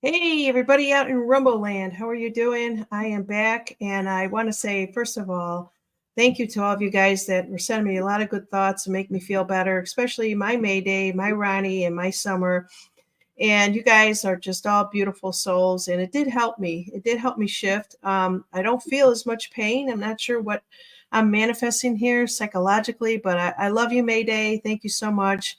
Hey, everybody out in Rumble Land. How are you doing? I am back, and I want to say, first of all, thank you to all of you guys that were sending me a lot of good thoughts to make me feel better, especially my Mayday, my Ronnie, and my Summer. And you guys are just all beautiful souls, and it did help me. It did help me shift. I don't feel as much pain. I'm not sure what I'm manifesting here psychologically, but I love you, Mayday. Thank you so much.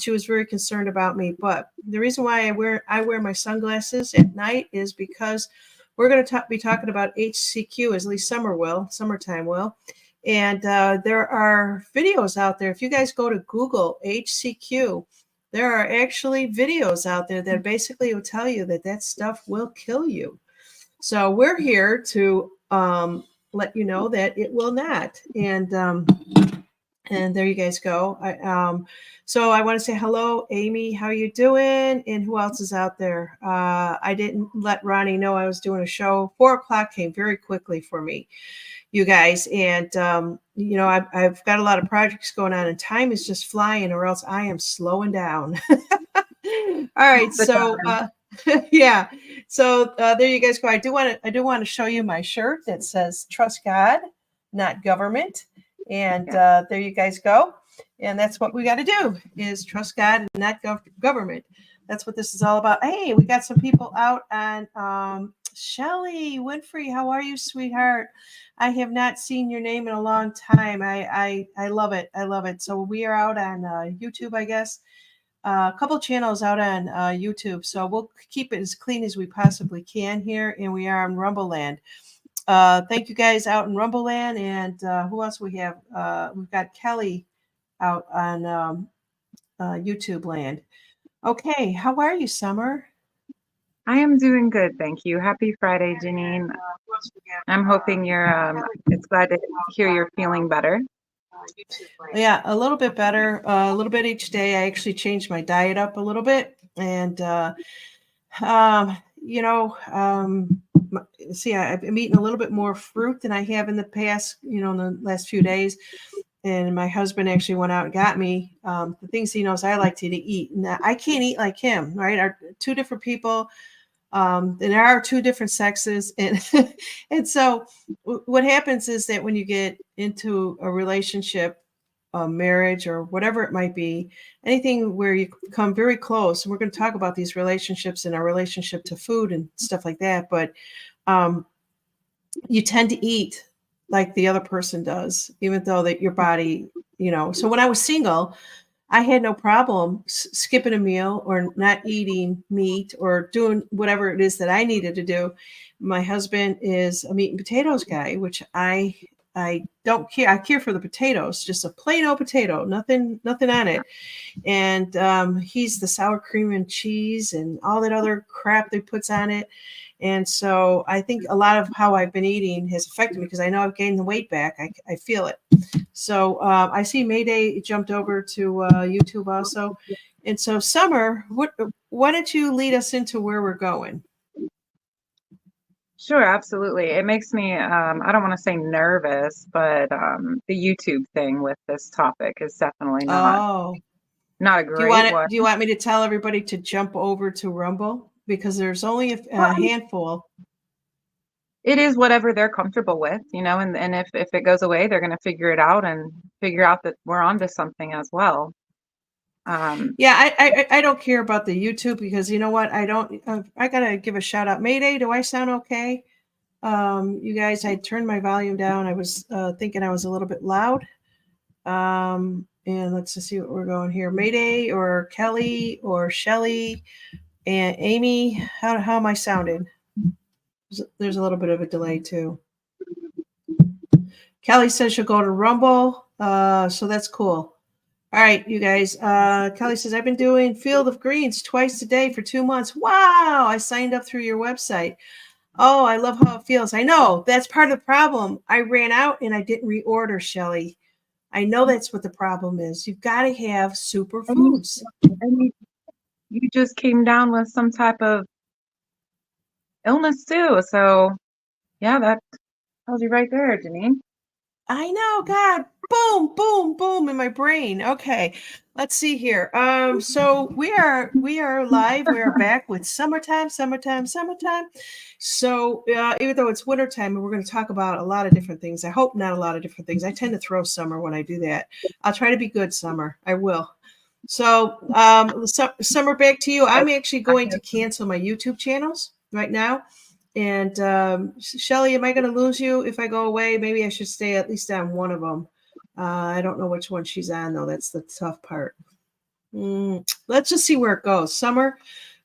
She was very concerned about me, but the reason why I wear my sunglasses at night is because we're going to be talking about HCQ, as at least summertime will. And there are videos out there. If you guys go to Google HCQ, there are actually videos out there that basically will tell you that that stuff will kill you. So we're here to let you know that it will not. And there you guys go. So I want to say hello, Amy. How you doing? And who else is out there? I didn't let Ronnie know I was doing a show. 4 o'clock came very quickly for me, you guys. And I've got a lot of projects going on, and time is just flying, or else I am slowing down. All right, so yeah, so there you guys go. I do want to show you my shirt that says "Trust God, not government." And there you guys go. And that's what we got to do is trust God and not government. That's what this is all about. Hey, we got some people out on Shelly Winfrey. How are you, sweetheart? I have not seen your name in a long time. I love it. I love it. So we are out on YouTube, I guess. A couple channels out on YouTube. So we'll keep it as clean as we possibly can here. And we are on Rumble Land. Thank you guys out in Rumble Land. And who else we have? We've got Kelly out on YouTube land. Okay, how are you, Summer? I am doing good, thank you. Happy Friday, Janine. I'm hoping it's glad to hear you're feeling better. Yeah, a little bit better, a little bit each day. I actually changed my diet up a little bit. And, um, you know, um, see, I'm eating a little bit more fruit than I have in the past, in the last few days. And my husband actually went out and got me the things he knows I like to eat. Now, I can't eat like him, right? Are two different people. And there are two different sexes, and and so what happens is that when you get into a relationship, a marriage, or whatever it might be, anything where you come very close, and we're going to talk about these relationships and our relationship to food and stuff like that, but um, you tend to eat like the other person does, even though that your body, So when I was single, I had no problem skipping a meal or not eating meat or doing whatever it is that I needed to do. My husband is a meat and potatoes guy, which I don't care. I care for the potatoes, just a plain old potato, nothing on it. And he's the sour cream and cheese and all that other crap that puts on it. And so I think a lot of how I've been eating has affected me because I know I've gained the weight back. I feel it. So I see Mayday jumped over to YouTube also. And so Summer, why don't you lead us into where we're going? Sure, absolutely. It makes me, I don't want to say nervous, but the YouTube thing with this topic is definitely Oh, not a great one. do you want me to tell everybody to jump over to Rumble because there's only a Well, handful. it is whatever they're comfortable with, and if it goes away, they're going to figure it out and figure out that we're onto something as well. Yeah, I don't care about the YouTube because you know what? I don't. I gotta give a shout out. Mayday, do I sound okay? You guys, I turned my volume down. I was thinking I was a little bit loud. And let's just see what we're going here. Mayday or Kelly or Shelly and Amy. How am I sounding? There's a little bit of a delay too. Kelly says she'll go to Rumble. So that's cool. All right, you guys. Kelly says, I've been doing Field of Greens twice a day for 2 months. Wow, I signed up through your website. Oh, I love how it feels. I know that's part of the problem. I ran out and I didn't reorder, Shelly. I know that's what the problem is. You've got to have superfoods. And you just came down with some type of illness too. So yeah, that tells you right there, Janine. I know, God, boom, boom, boom in my brain. Okay, let's see here. So we are live. We are back with summertime, summertime, summertime. So even though it's wintertime, we're going to talk about a lot of different things. I hope not a lot of different things. I tend to throw summer when I do that. I'll try to be good, Summer. I will. So Summer, back to you. I'm actually going to cancel my YouTube channels right now. And Shelly, am I going to lose you if I go away? Maybe I should stay at least on one of them. I don't know which one she's on, though. That's the tough part. Let's just see where it goes. Summer,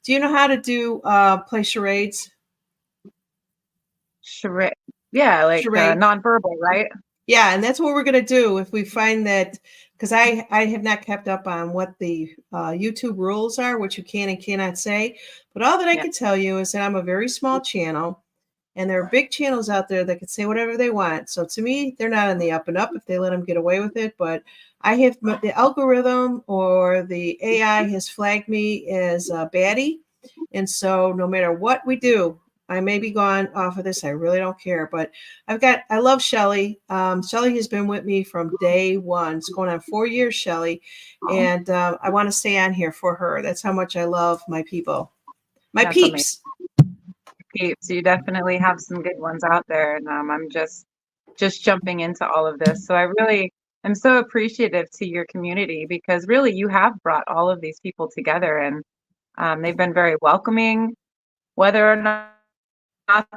do you know how to do play charades? Charade. Yeah, like Charade. nonverbal, right? Yeah, and that's what we're going to do if we find that, because I have not kept up on what the YouTube rules are, what you can and cannot say. But all that I can tell you is that I'm a very small channel, and there are big channels out there that can say whatever they want. So to me, they're not on the up and up if they let them get away with it. But I have the algorithm or the AI has flagged me as a baddie. And so no matter what we do, I may be gone off of this. I really don't care. But I love Shelly. Shelly has been with me from day one. It's going on 4 years, Shelly. And I want to stay on here for her. That's how much I love my people. My That's peeps. Peeps. You definitely have some good ones out there. And I'm just jumping into all of this. So I really am so appreciative to your community, because really you have brought all of these people together, and they've been very welcoming, whether or not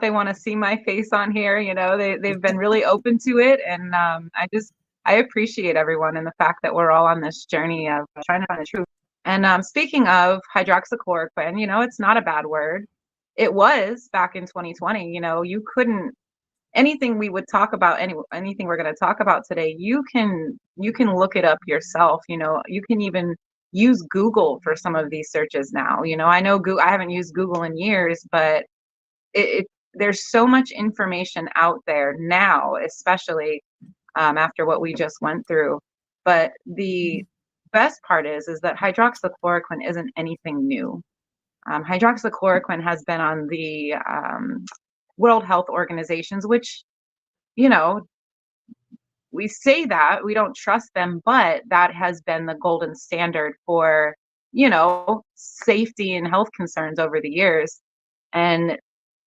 they want to see my face on here. You know, they've been really open to it. And I appreciate everyone and the fact that we're all on this journey of trying to find the truth. And speaking of hydroxychloroquine, you know, it's not a bad word. It was back in 2020. You know, you couldn't, anything we would talk about, anything we're going to talk about today, you can look it up yourself. You know, you can even use Google for some of these searches now. You know, I know I haven't used Google in years, but there's so much information out there now, especially after what we just went through. But the best part is that hydroxychloroquine isn't anything new. Hydroxychloroquine has been on the World Health Organizations, which, you know, we say that we don't trust them, but that has been the golden standard for, you know, safety and health concerns over the years. And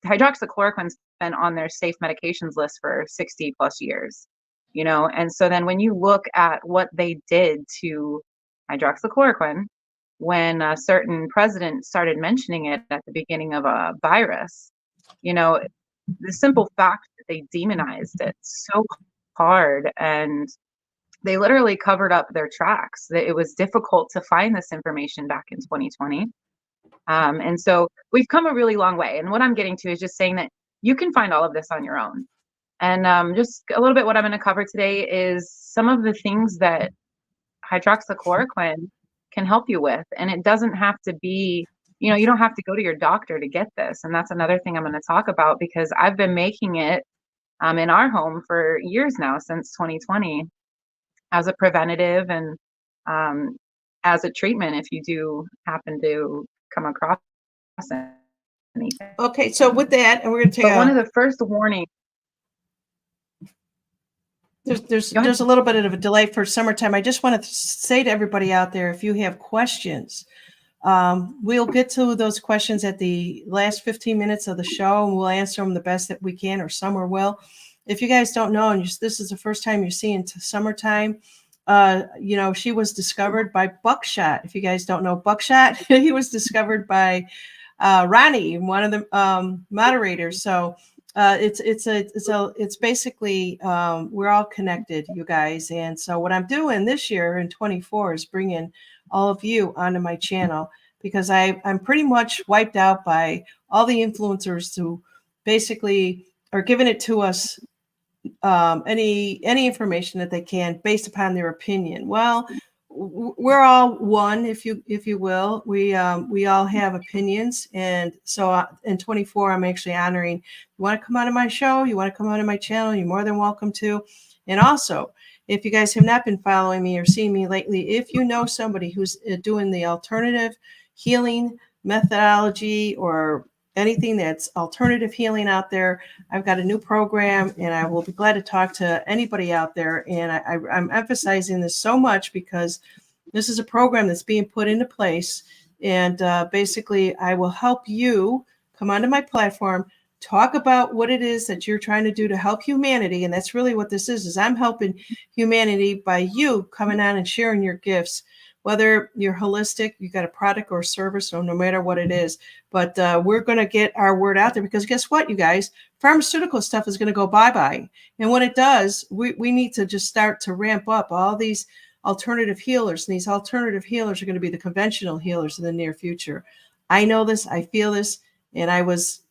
hydroxychloroquine's been on their safe medications list for 60 plus years, you know. And so then when you look at what they did to hydroxychloroquine, when a certain president started mentioning it at the beginning of a virus, you know, the simple fact that they demonized it so hard, and they literally covered up their tracks, that it was difficult to find this information back in 2020. And so we've come a really long way. And what I'm getting to is just saying that you can find all of this on your own. And just a little bit what I'm going to cover today is some of the things that hydroxychloroquine can help you with. And it doesn't have to be, you know, you don't have to go to your doctor to get this. And that's another thing I'm going to talk about, because I've been making it in our home for years now, since 2020, as a preventative and as a treatment if you do happen to come across anything. Okay, so with that, and we're going to take one of the first warnings. There's a little bit of a delay for summertime. I just want to say to everybody out there, if you have questions, we'll get to those questions at the last 15 minutes of the show, and we'll answer them the best that we can, or Summer will. If you guys don't know, and this is the first time you're seeing Summertime, you know, she was discovered by Buckshot. If you guys don't know Buckshot, he was discovered by Ronnie, one of the moderators. So it's basically we're all connected, you guys. And so what I'm doing this year in 24 is bringing all of you onto my channel, because I'm pretty much wiped out by all the influencers who basically are giving it to us any information that they can based upon their opinion. Well, we're all one, if you will. We all have opinions, and so in 24, I'm actually honoring. You want to come on to my show? You want to come on to my channel? You're more than welcome to. And also, if you guys have not been following me or seeing me lately, if you know somebody who's doing the alternative healing methodology or anything that's alternative healing out there, I've got a new program, and I will be glad to talk to anybody out there. And I'm emphasizing this so much because this is a program that's being put into place. And basically, I will help you come onto my platform, talk about what it is that you're trying to do to help humanity. And that's really what this is I'm helping humanity by you coming on and sharing your gifts, whether you're holistic, you got a product or a service, or no matter what it is. But we're going to get our word out there, because guess what, you guys? Pharmaceutical stuff is going to go bye-bye. And when it does, we need to just start to ramp up all these alternative healers. And these alternative healers are going to be the conventional healers in the near future. I know this, I feel this, and I was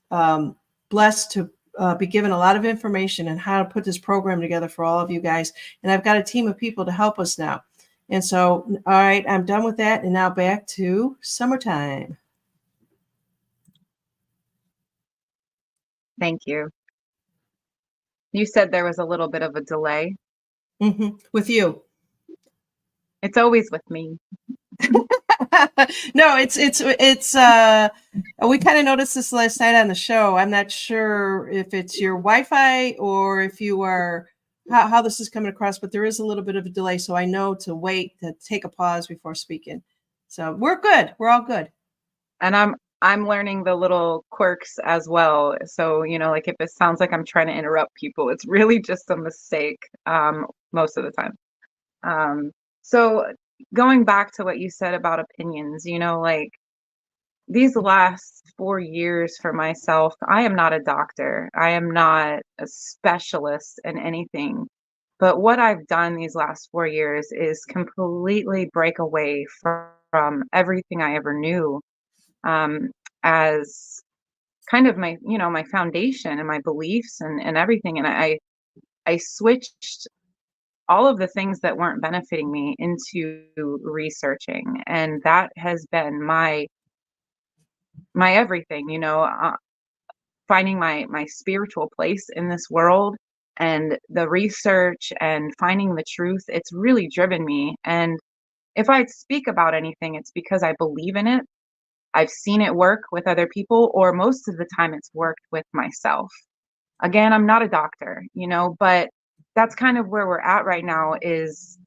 blessed to be given a lot of information on how to put this program together for all of you guys. And I've got a team of people to help us now. And so, all right, I'm done with that. And now back to summertime. Thank you. You said there was a little bit of a delay. With you. It's always with me. No, it's we kind of noticed this last night on the show. I'm not sure if it's your Wi-Fi or if you are how this is coming across, but there is a little bit of a delay, so I know to wait, to take a pause before speaking. So we're good. We're all good. And I'm learning the little quirks as well. So, like if it sounds like I'm trying to interrupt people, it's really just a mistake most of the time. So going back to what you said about opinions, like these last 4 years for myself, I am not a doctor. I am not a specialist in anything. But what I've done these last 4 years is completely break away from everything I ever knew, as kind of my, my foundation and my beliefs and everything. And I switched all of the things that weren't benefiting me into researching. And that has been my everything, finding my spiritual place in this world, and the research and finding the truth. It's really driven me. And if I speak about anything, it's because I believe in it. I've seen it work with other people, or most of the time it's worked with myself. Again, I'm not a doctor, but that's kind of where we're at right now. Is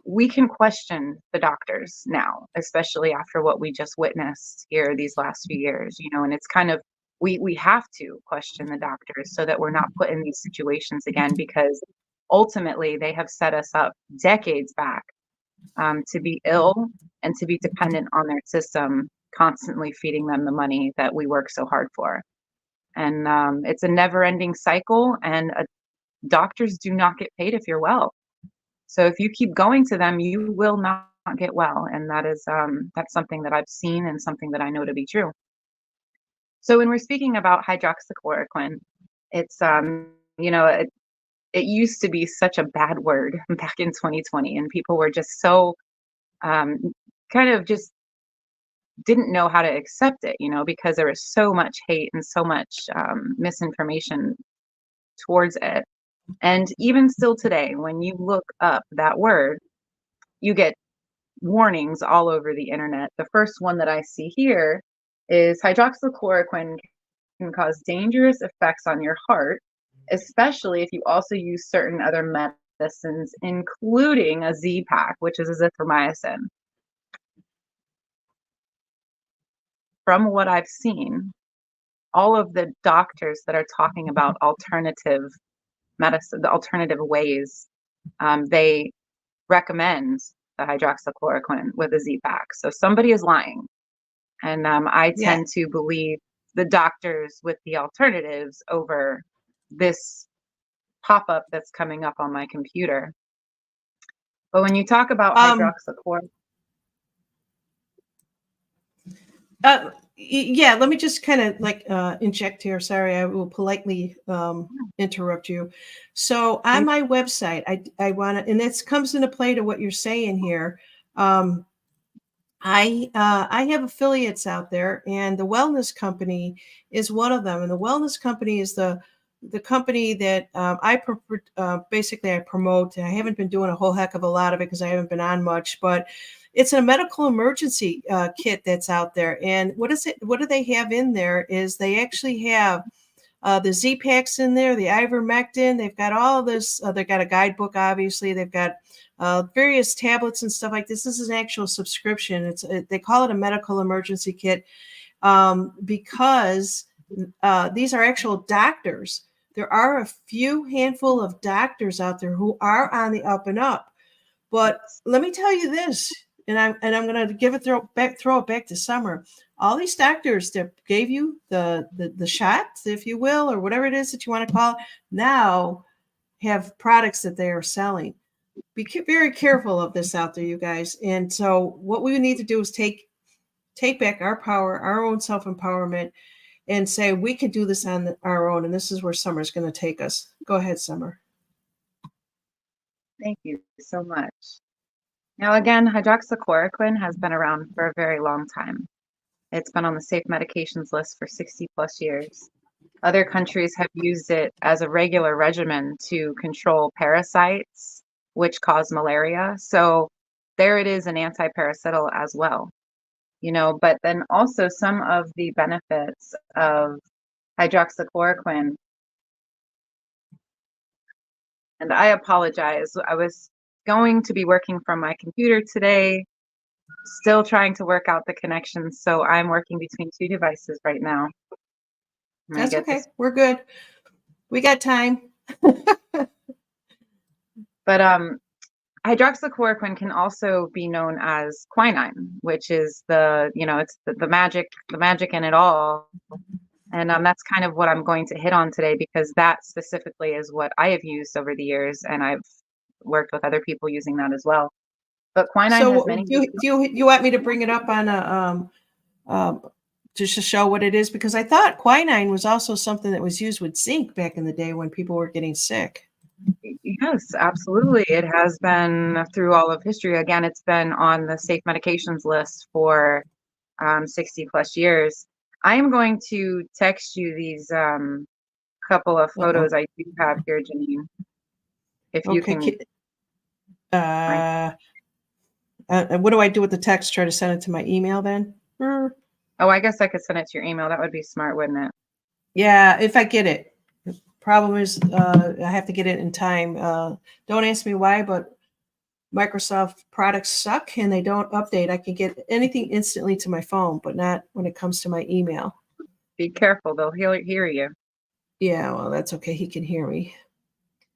we can question the doctors now, especially after what we just witnessed here these last few years, and it's kind of, we have to question the doctors so that we're not put in these situations again, because ultimately they have set us up decades back to be ill and to be dependent on their system, constantly feeding them the money that we work so hard for. And it's a never-ending cycle, and doctors do not get paid if you're well. So if you keep going to them, you will not get well. And that is that's something that I've seen and something that I know to be true. So when we're speaking about hydroxychloroquine, it's it used to be such a bad word back in 2020, and people were just so kind of just didn't know how to accept it, because there was so much hate and so much misinformation towards it. And even still today, when you look up that word, you get warnings all over the internet. The first one that I see here is hydroxychloroquine can cause dangerous effects on your heart, especially if you also use certain other medicines, including a Z-Pak, which is azithromycin. From what I've seen, all of the doctors that are talking about alternative medicine, the alternative ways, they recommend the hydroxychloroquine with a Z-Pak. So somebody is lying. And I tend to believe the doctors with the alternatives over this pop-up that's coming up on my computer. But when you talk about hydroxychloroquine, yeah, let me just kind of inject here. Sorry, I will politely interrupt you. So on my website, I want to, and this comes into play to what you're saying here. I have affiliates out there, and the Wellness Company is one of them. And the Wellness Company is the the company that basically I promote. I haven't been doing a whole heck of a lot of it because I haven't been on much, but it's a medical emergency kit that's out there. And what is it? What do they have in there? Is they actually have the Z-Paks in there, the ivermectin. They've got all of this. They've got a guidebook, obviously. They've got various tablets and stuff like this. This is an actual subscription. They call it a medical emergency kit because these are actual doctors. There are a few handful of doctors out there who are on the up and up. But let me tell you this, and I'm going to throw it back to Summer. All these doctors that gave you the shots, if you will, or whatever it is that you want to call it, now have products that they are selling. Be very careful of this out there, you guys. And so what we need to do is take back our power, our own self-empowerment, and say we can do this on our own. And this is where Summer's going to take us. Go ahead, Summer. Thank you so much. Now, again, hydroxychloroquine has been around for a very long time. It's been on the safe medications list for 60 plus years. Other countries have used it as a regular regimen to control parasites, which cause malaria. So there it is, an anti-parasital as well. But then also some of the benefits of hydroxychloroquine. And I apologize. I was going to be working from my computer today, still trying to work out the connections. So I'm working between two devices right now. That's okay. We're good. We got time. But hydroxychloroquine can also be known as quinine, which is it's the magic in it all. And that's kind of what I'm going to hit on today, because that specifically is what I have used over the years, and I've worked with other people using that as well. But quinine has many. Do you want me to bring it up on just to show what it is? Because I thought quinine was also something that was used with zinc back in the day when people were getting sick. Yes, absolutely. It has been through all of history. Again, it's been on the safe medications list for 60 plus years. I am going to text you these couple of photos I do have here, Janine. If you can. What do I do with the text? Try to send it to my email then? Oh, I guess I could send it to your email. That would be smart, wouldn't it? Yeah, if I get it. Problem is, I have to get it in time. Don't ask me why, but Microsoft products suck and they don't update. I can get anything instantly to my phone, but not when it comes to my email. Be careful, they'll hear you. Yeah, well, that's okay. He can hear me.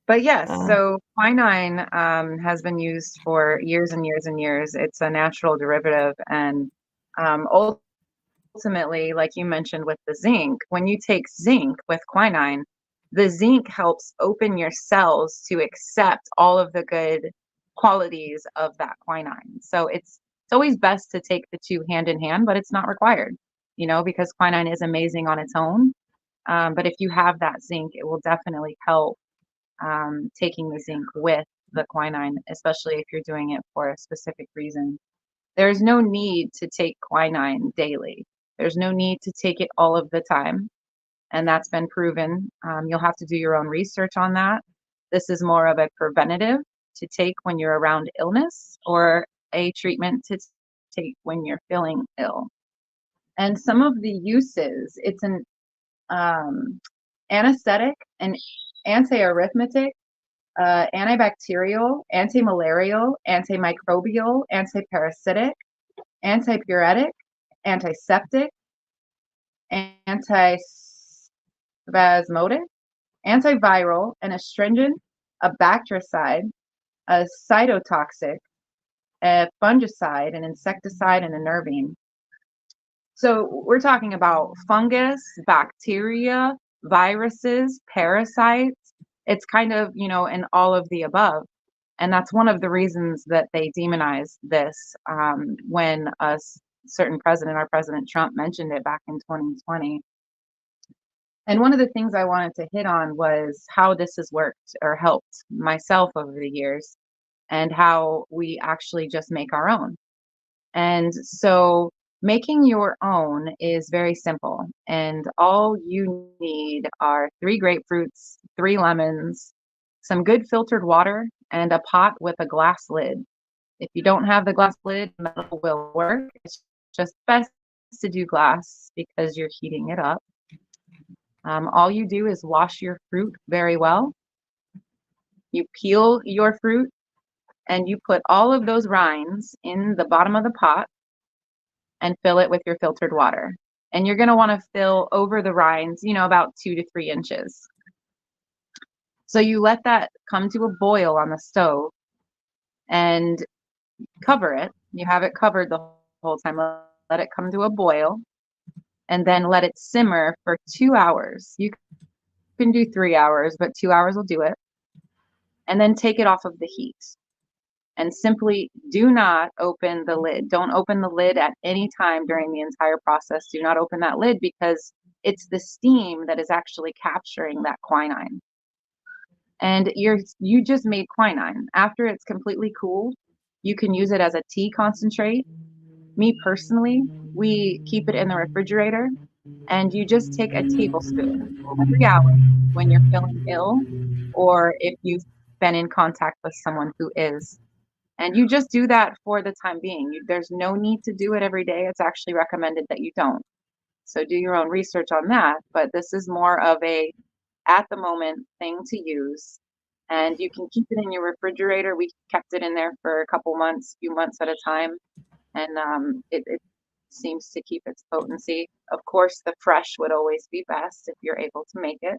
But yes, so quinine has been used for years and years and years. It's a natural derivative, and ultimately, like you mentioned with the zinc, when you take zinc with quinine, the zinc helps open your cells to accept all of the good qualities of that quinine. So it's always best to take the two hand in hand, but it's not required, because quinine is amazing on its own. But if you have that zinc, it will definitely help taking the zinc with the quinine, especially if you're doing it for a specific reason. There's no need to take quinine daily. There's no need to take it all of the time. And that's been proven. You'll have to do your own research on that. This is more of a preventative to take when you're around illness, or a treatment to take when you're feeling ill. And some of the uses, it's an anesthetic, an antiarrhythmic, antibacterial, antimalarial, antimicrobial, antiparasitic, antipyretic, antiseptic, antispasmodic, antiviral, an astringent, a bactericide, a cytotoxic, a fungicide, an insecticide, and a nervine. So we're talking about fungus, bacteria, viruses, parasites. It's kind of, in all of the above. And that's one of the reasons that they demonized this when a certain president, our President Trump, mentioned it back in 2020. And one of the things I wanted to hit on was how this has worked or helped myself over the years, and how we actually just make our own. And so making your own is very simple. And all you need are 3 grapefruits, 3 lemons, some good filtered water, and a pot with a glass lid. If you don't have the glass lid, metal will work. It's just best to do glass because you're heating it up. All you do is wash your fruit very well. You peel your fruit and you put all of those rinds in the bottom of the pot and fill it with your filtered water. And you're going to want to fill over the rinds, about 2 to 3 inches. So you let that come to a boil on the stove and cover it. You have it covered the whole time. Let it come to a boil and then let it simmer for 2 hours. You can do 3 hours, but 2 hours will do it. And then take it off of the heat. And simply do not open the lid. Don't open the lid at any time during the entire process. Do not open that lid because it's the steam that is actually capturing that quinine. And you just made quinine. After it's completely cooled, you can use it as a tea concentrate. Me personally, we keep it in the refrigerator, and you just take a tablespoon every hour when you're feeling ill or if you've been in contact with someone who is. And you just do that for the time being. There's no need to do it every day. It's actually recommended that you don't. So do your own research on that. But this is more of a at the moment thing to use. And you can keep it in your refrigerator. We kept it in there for a couple months, few months at a time. And it seems to keep its potency. Of course, the fresh would always be best if you're able to make it.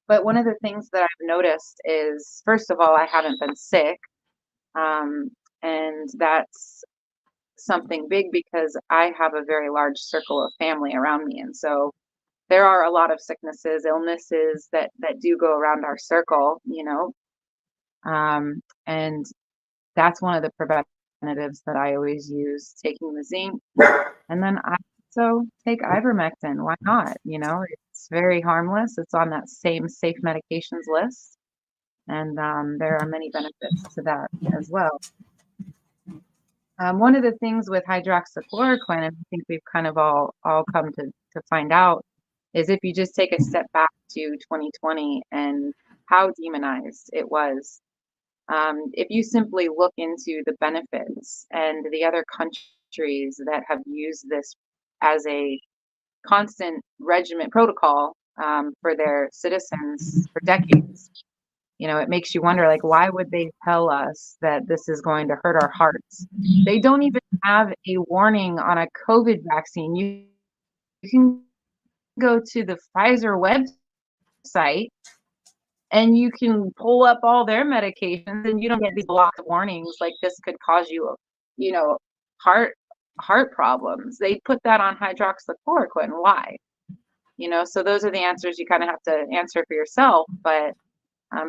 But one of the things that I've noticed is, first of all, I haven't been sick. And that's something big because I have a very large circle of family around me. And so there are a lot of sicknesses, illnesses that do go around our circle, and that's one of the preventatives that I always use, taking the zinc. And then I also take ivermectin. Why not? It's very harmless. It's on that same safe medications list. And there are many benefits to that as well. One of the things with hydroxychloroquine, and I think we've kind of all come to find out, is if you just take a step back to 2020 and how demonized it was. If you simply look into the benefits and the other countries that have used this as a constant regimen protocol for their citizens for decades, it makes you wonder, like, why would they tell us that this is going to hurt our hearts? They don't even have a warning on a COVID vaccine. You can go to the Pfizer website and you can pull up all their medications and you don't get these blocked warnings like this could cause you, heart problems. They put that on hydroxychloroquine. Why? So those are the answers you kind of have to answer for yourself. But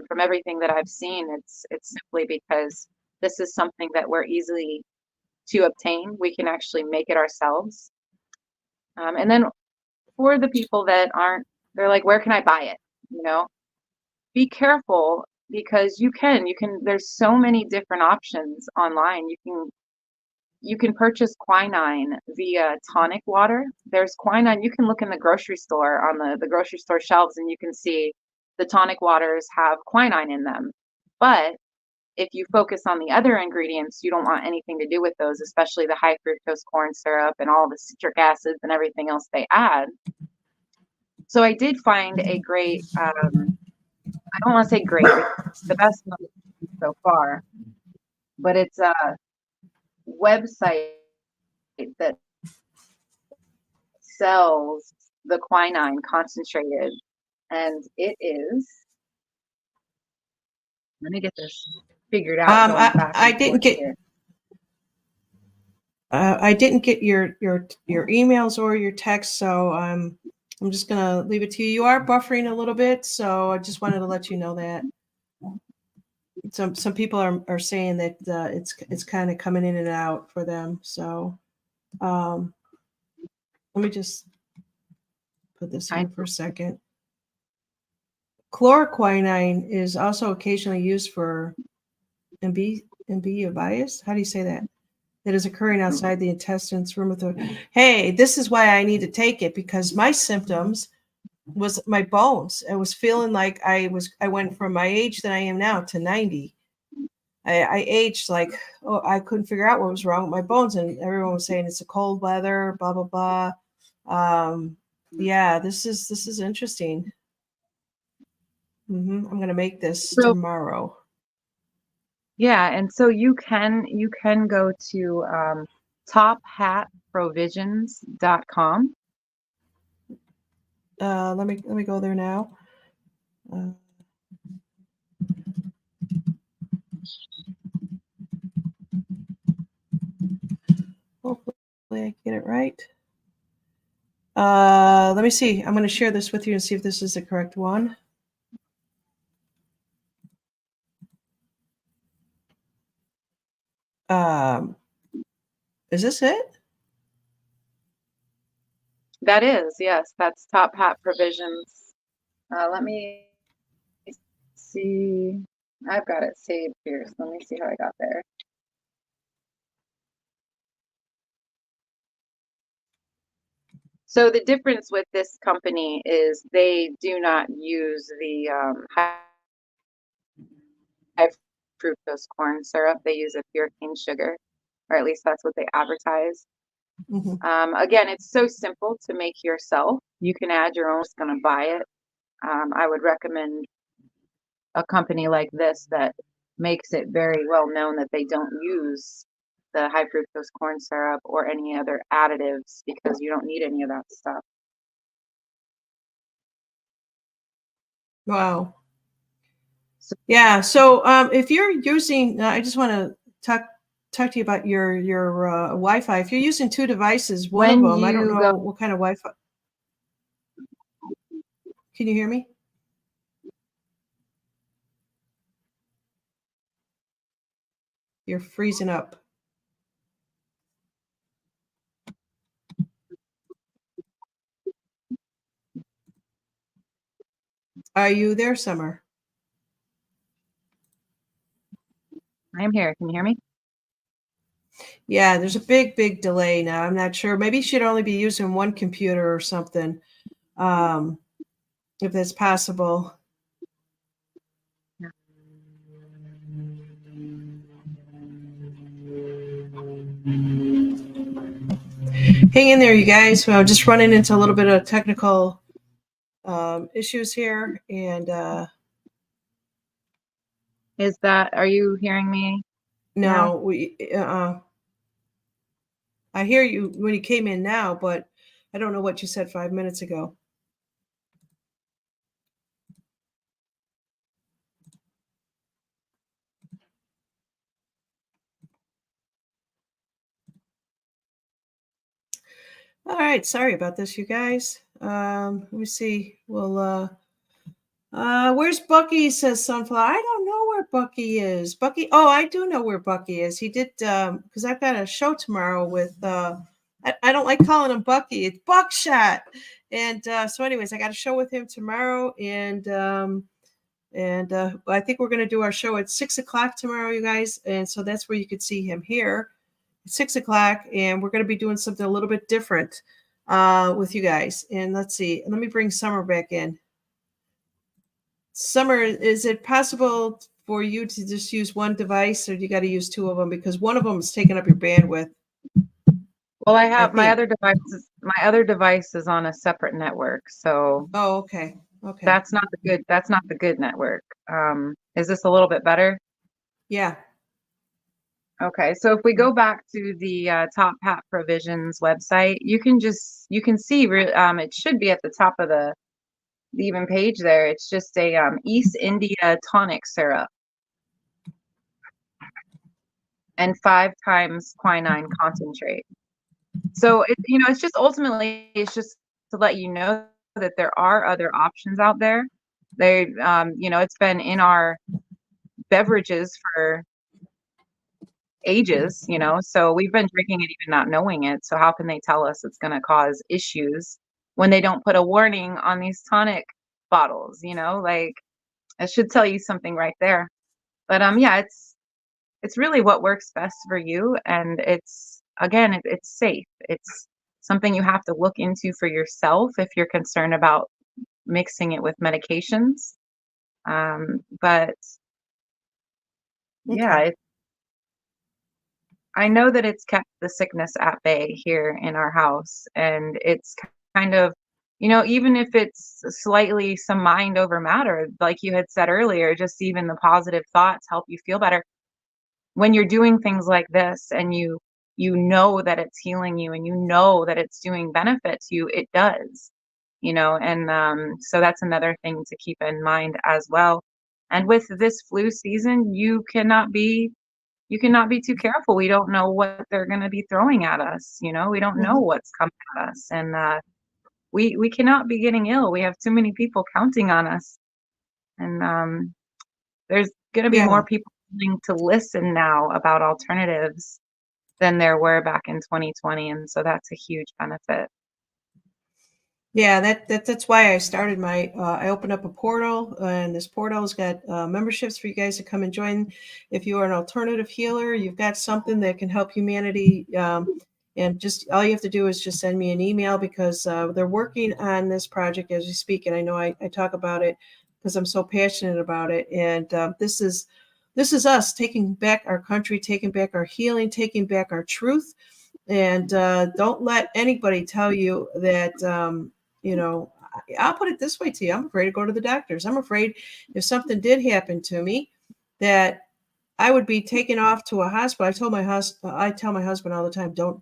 from everything that I've seen, it's simply because this is something that we're easily to obtain. We can actually make it ourselves. And then for the people that aren't, they're like, where can I buy it? Be careful because you can, there's so many different options online. You can purchase quinine via tonic water. There's quinine. You can look in the grocery store on the grocery store shelves and you can see the tonic waters have quinine in them. But if you focus on the other ingredients, you don't want anything to do with those, especially the high fructose corn syrup and all the citric acids and everything else they add. So I did find a great, I don't want to say great, it's the best one so far, but it's a website that sells the quinine concentrated, and it is, let me get this figured out. I didn't get your emails or your text, so I'm just gonna leave it to you. You are buffering a little bit, so I just wanted to let you know that. Some people are saying that it's kind of coming in and out for them. So let me just put this in for a second. Chloroquine is also occasionally used for ambivius. How do you say that? that is occurring outside the intestines rheumatoid. Hey, this is why I need to take it, because my symptoms was my bones. I was feeling like I went from my age that I am now to 90. I aged like, oh, I couldn't figure out what was wrong with my bones, and everyone was saying it's a cold weather, blah blah blah. Yeah, this is interesting. I'm gonna make this So tomorrow. yeah, and so you can go to tophatprovisions.com. Let me go there now. Uh, Hopefully I get it right. Let me see. I'm going to share this with you and see if this is the correct one. Is this it? That is, yes, that's Top Hat Provisions. Let me see. I've got it saved here, so let me see how I got there. So the difference with this company is they do not use the high fructose corn syrup. They use a pure cane sugar, or at least that's what they advertise. Again, it's so simple to make yourself. You can add your own. Just going to buy it. I would recommend a company like this that makes it very well known that they don't use the high fructose corn syrup or any other additives, because you don't need any of that stuff. Wow. Yeah. So if you're using, I just want to talk to you about your Wi-Fi. If you're using two devices, one of them, I don't know what kind of Wi-Fi. Can you hear me? You're freezing up. Are you there, Summer? I am here. Can you hear me? Yeah, there's a big delay now. I'm not sure. Maybe you should only be using one computer or something, if that's possible. Hang in there, you guys. Well, just running into a little bit of technical issues here, and are you hearing me? no, I hear you when you came in now, but I don't know what you said 5 minutes ago. All right, sorry about this, you guys. Let me see. Well, where's Bucky? Says Sunflower. I don't know where Bucky is. Bucky. Oh, I do know where Bucky is. He did because I've got a show tomorrow with. I don't like calling him Bucky. It's Buckshot. And so, anyways, I got a show with him tomorrow, and I think we're going to do our show at 6:00 tomorrow, you guys. And so that's where you could see him here at 6:00, and we're going to be doing something a little bit different with you guys. And let's see. Let me bring Summer back in. Summer, is it possible for you to just use one device, or do you got to use two of them, because one of them is taking up your bandwidth? Well, I have my other devices. My other device is on a separate network, so. Oh, okay. Okay. That's not the good network. Is this a little bit better? Yeah. Okay, so if we go back to the Top Hat Provisions website, you can see it should be at the top of the even page there. It's just a East India tonic syrup and 5 times quinine concentrate. So it's just ultimately to let you know that there are other options out there. It's been in our beverages for ages, so we've been drinking it even not knowing it. So how can they tell us it's going to cause issues when they don't put a warning on these tonic bottles? Like, it should tell you something right there. But yeah, it's really what works best for you. And it's, again, it's safe. It's something you have to look into for yourself if you're concerned about mixing it with medications. But yeah, Okay. I know that it's kept the sickness at bay here in our house, and it's kind of, even if it's slightly some mind over matter, like you had said earlier, just even the positive thoughts help you feel better. When you're doing things like this and you know that it's healing you and you know that it's doing benefit to you, it does, and so that's another thing to keep in mind as well. And with this flu season, you cannot be too careful. We don't know what they're going to be throwing at us. We don't know Mhm. what's coming at us, and we cannot be getting ill. We have too many people counting on us, and there's going to be Yeah. more people willing to listen now about alternatives than there were back in 2020, and so that's a huge benefit. Yeah, that's why I started I opened up a portal, and this portal's got memberships for you guys to come and join. If you are an alternative healer, you've got something that can help humanity, and just all you have to do is just send me an email, because they're working on this project as we speak, and I know I talk about it because I'm so passionate about it. And this is us taking back our country, taking back our healing, taking back our truth. And don't let anybody tell you that, I'll put it this way to you. I'm afraid to go to the doctors. I'm afraid if something did happen to me, that I would be taken off to a hospital. I tell my husband all the time, don't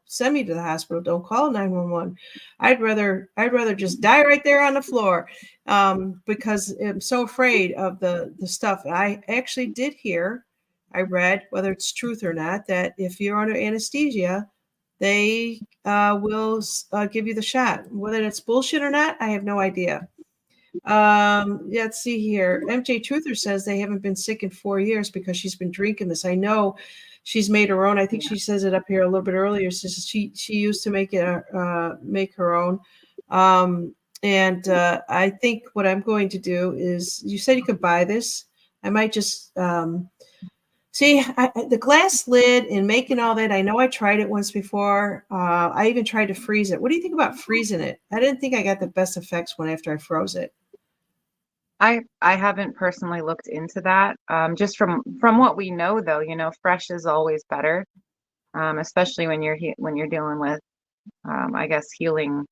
send me to the hospital. Don't call 911. I'd rather just die right there on the floor, because I'm so afraid of the stuff. I actually did hear, I read, whether it's truth or not, that if you're under anesthesia, they will give you the shot. Whether it's bullshit or not, I have no idea. Yeah, let's see here. MJ Truther says they haven't been sick in 4 years because she's been drinking this. I know she's made her own. I think Yeah. she says it up here a little bit earlier. Says she used to make her own. And I think what I'm going to do is, you said you could buy this. I might just see, the glass lid and making all that. I know I tried it once before. I even tried to freeze it. What do you think about freezing it? I didn't think I got the best effects after I froze it. I haven't personally looked into that. Just from what we know, though, fresh is always better, especially when you're dealing with, I guess, healing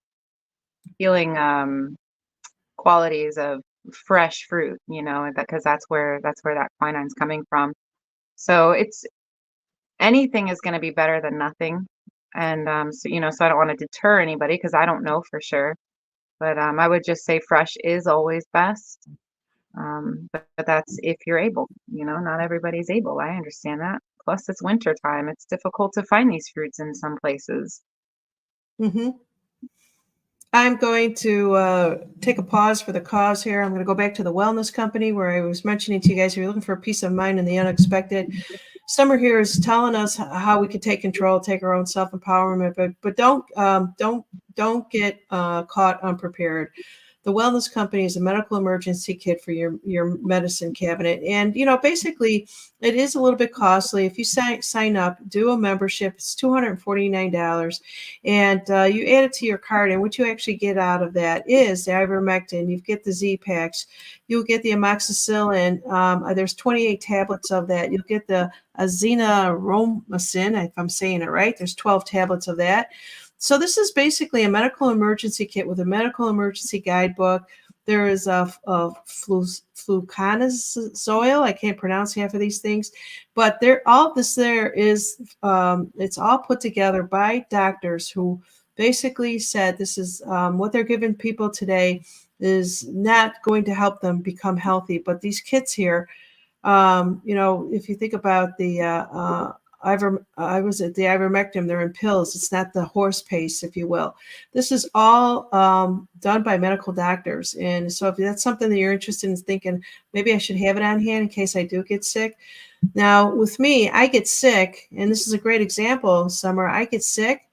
qualities of fresh fruit. Because that's where that quinine's coming from. So it's anything is going to be better than nothing. And so I don't want to deter anybody because I don't know for sure. But I would just say fresh is always best. But that's if you're able. Not everybody's able. I understand that. Plus, it's winter time. It's difficult to find these fruits in some places. Hmm. I'm going to take a pause for the cause here. I'm going to go back to the wellness company where I was mentioning to you guys, if you're looking for peace of mind in the unexpected. Summer here is telling us how we can take control, take our own self empowerment, but don't get caught unprepared. The wellness company is a medical emergency kit for your medicine cabinet, and basically it is a little bit costly. If you sign up, do a membership, it's $249, and you add it to your card. And what you actually get out of that is the ivermectin. You get the Z-Paks, you'll get the amoxicillin. There's 28 tablets of that. You'll get the azithromycin, if I'm saying it right. There's 12 tablets of that. So this is basically a medical emergency kit with a medical emergency guidebook. There is a fluconazole. I can't pronounce half of these things, but all of this there is, it's all put together by doctors who basically said this is what they're giving people today is not going to help them become healthy. But these kits here, if you think about the the ivermectin, they're in pills. It's not the horse paste, if you will. This is all done by medical doctors. And so if that's something that you're interested in thinking, maybe I should have it on hand in case I do get sick. Now, with me, I get sick, and this is a great example, Summer. I get sick.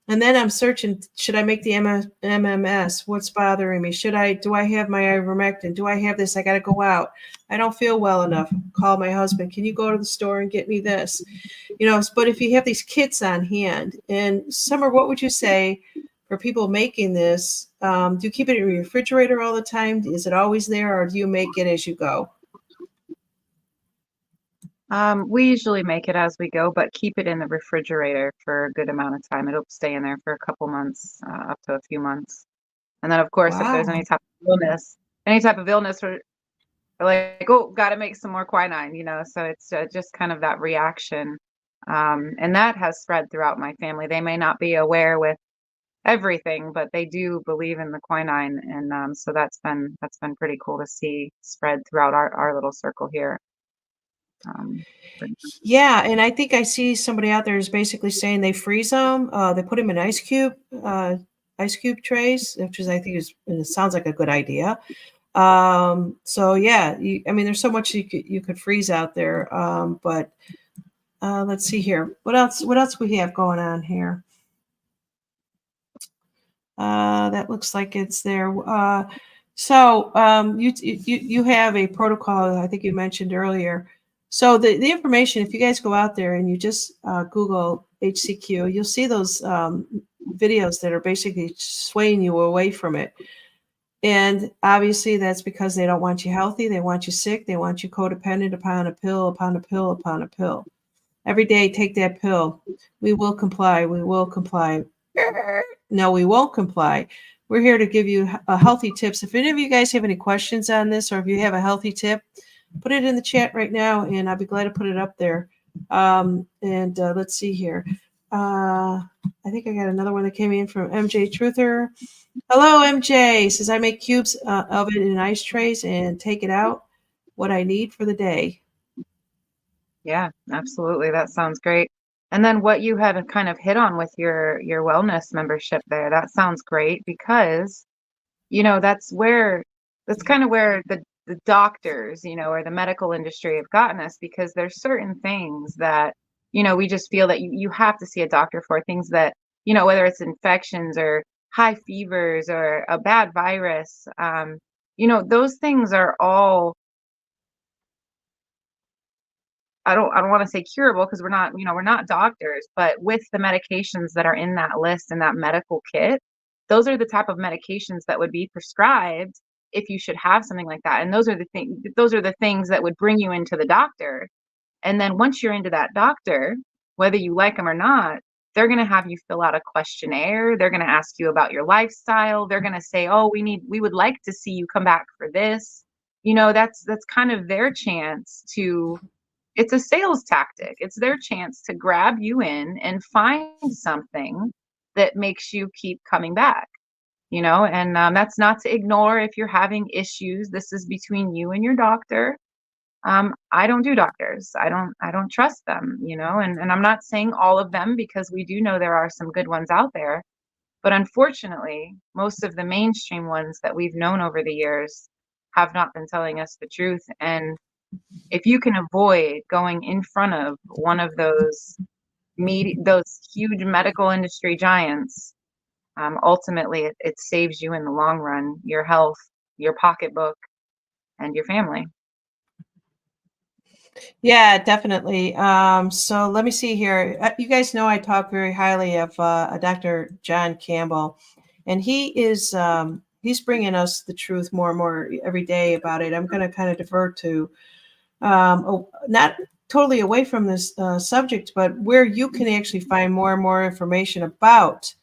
And then I'm searching, should I make the MMS? What's bothering me? Do I have my ivermectin? Do I have this? I got to go out. I don't feel well enough. Call my husband. Can you go to the store and get me this? But if you have these kits on hand, and Summer, what would you say for people making this? Do you keep it in your refrigerator all the time? Is it always there, or do you make it as you go? We usually make it as we go, but keep it in the refrigerator for a good amount of time. It'll stay in there for a couple months, up to a few months. And then, of course, if there's Wow. any type of illness, we're like, oh, got to make some more quinine, So it's just kind of that reaction. And that has spread throughout my family. They may not be aware with everything, but they do believe in the quinine, and so that's been pretty cool to see spread throughout our little circle here. Um, Yeah, and I think I see somebody out there is basically saying they freeze them. They put them in ice cube trays, which is I think it sounds like a good idea. So yeah, I mean, there's so much you could freeze out there. But let's see here. What else? What else we have going on here? That looks like it's there. You have a protocol I think you mentioned earlier. So the information, if you guys go out there and you just Google HCQ, you'll see those videos that are basically swaying you away from it. And obviously that's because they don't want you healthy. They want you sick. They want you codependent upon a pill, upon a pill, upon a pill. Every day, take that pill. We will comply. We will comply. No, we won't comply. We're here to give you healthy tips. If any of you guys have any questions on this, or if you have a healthy tip, put it in the chat right now, and I'll be glad to put it up there. Let's see here. I think I got another one that came in from MJ Truther. Hello, MJ. Says I make cubes of it in ice trays and take it out what I need for the day. Yeah, absolutely. That sounds great. And then what you had kind of hit on with your wellness membership there, that sounds great because, that's kind of where the doctors, or the medical industry have gotten us because there's certain things that, we just feel that you have to see a doctor for things that, whether it's infections or high fevers or a bad virus, those things are all I don't want to say curable because we're not doctors, but with the medications that are in that list and that medical kit, those are the type of medications that would be prescribed if you should have something like that. And those are the things that would bring you into the doctor. And then once you're into that doctor, whether you like them or not, they're going to have you fill out a questionnaire. They're going to ask you about your lifestyle. They're going to say, "Oh, we would like to see you come back for this." That's kind of their chance to it's a sales tactic. It's their chance to grab you in and find something that makes you keep coming back, and that's not to ignore if you're having issues. This is between you and your doctor. I don't do doctors. I don't trust them, and I'm not saying all of them because we do know there are some good ones out there. But unfortunately, most of the mainstream ones that we've known over the years have not been telling us the truth. And if you can avoid going in front of one of those huge medical industry giants, ultimately it saves you in the long run, your health, your pocketbook, and your family. Yeah, definitely. So let me see here. You guys know I talk very highly of a Dr. John Campbell, and he's bringing us the truth more and more every day about it. I'm going to kind of defer to not totally away from this subject, but where you can actually find more and more information about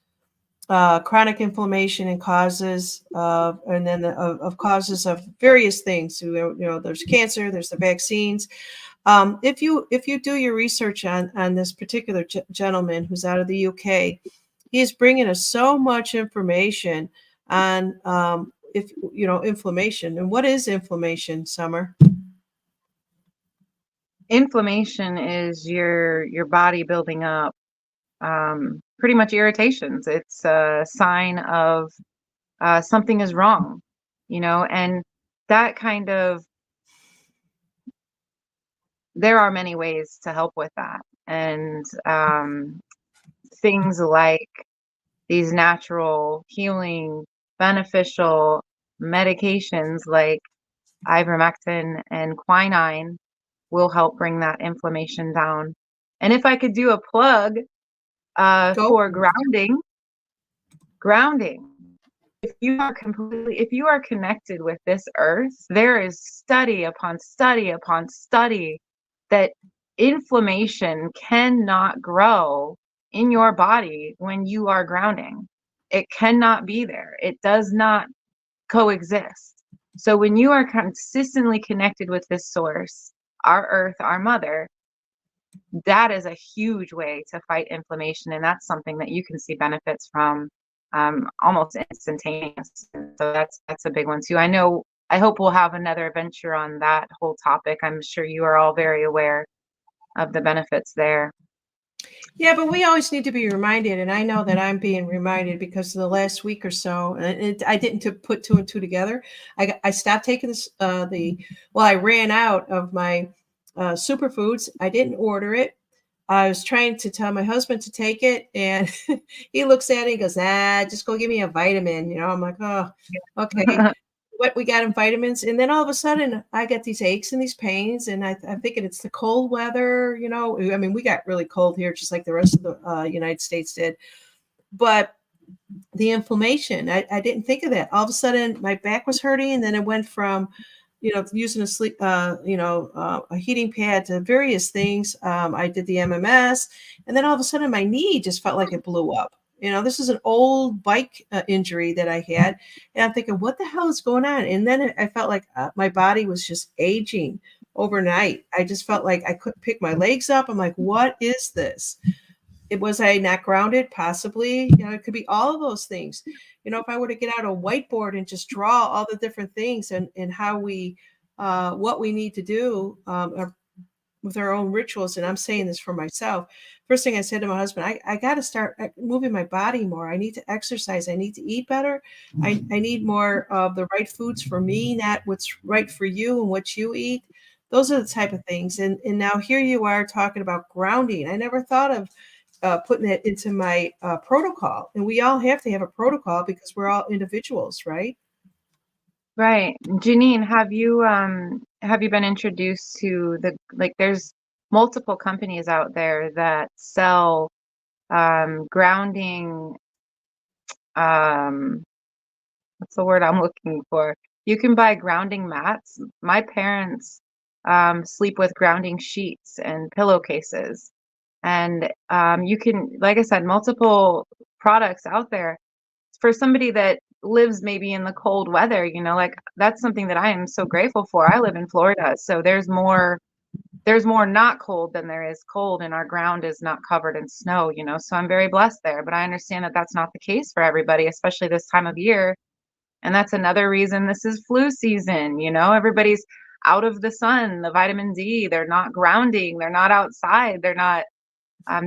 chronic inflammation and causes of causes of various things. There's cancer, there's the vaccines. If you do your research on this particular gentleman who's out of the UK, he is bringing us so much information on if inflammation. And what is inflammation, Summer? Inflammation is your body building up pretty much irritations. It's a sign of something is wrong, and that kind of there are many ways to help with that. And things like these natural healing, beneficial medications like ivermectin and quinine will help bring that inflammation down. And if I could do a plug Go. for grounding. If you are connected with this earth, there is study upon study upon study that inflammation cannot grow in your body when you are grounding. It cannot be there. It does not coexist. So when you are consistently connected with this source, our earth, our mother, that is a huge way to fight inflammation. And that's something that you can see benefits from almost instantaneous. So that's a big one too. I hope we'll have another adventure on that whole topic. I'm sure you are all very aware of the benefits there. Yeah, but we always need to be reminded, and I know that I'm being reminded because of the last week or so, and I didn't put two and two together. I stopped taking this, I ran out of my superfoods. I didn't order it. I was trying to tell my husband to take it, and he looks at it and goes, just go give me a vitamin. I'm like, oh, okay. What we got in vitamins, and then all of a sudden I get these aches and these pains, and I'm thinking it's the cold weather. I mean, we got really cold here, just like the rest of the United States did. But the inflammation, I didn't think of that. All of a sudden, my back was hurting, and then it went from, using a heating pad to various things. I did the MMS, and then all of a sudden, my knee just felt like it blew up. This is an old bike injury that I had. And I'm thinking, what the hell is going on? And then I felt like my body was just aging overnight. I just felt like I couldn't pick my legs up. I'm like, what is this? Was I not grounded? Possibly. It could be all of those things. If I were to get out a whiteboard and just draw all the different things and how what we need to do with our own rituals. And I'm saying this for myself. First thing I said to my husband, I got to start moving my body more. I need to exercise. I need to eat better. I need more of the right foods for me, not what's right for you and what you eat. Those are the type of things. And now here you are talking about grounding. I never thought of putting it into my protocol. And we all have to have a protocol because we're all individuals, right? Right. Janine, have you been introduced to there's multiple companies out there that sell grounding, what's the word I'm looking for? You can buy grounding mats. My parents sleep with grounding sheets and pillowcases. And you can, like I said, multiple products out there for somebody that lives maybe in the cold weather, that's something that I am so grateful for. I live in Florida, so there's more not cold than there is cold, and our ground is not covered in snow, so I'm very blessed there. But I understand that that's not the case for everybody, especially this time of year. And that's another reason this is flu season. Everybody's out of the sun, the vitamin D, they're not grounding, they're not outside, they're not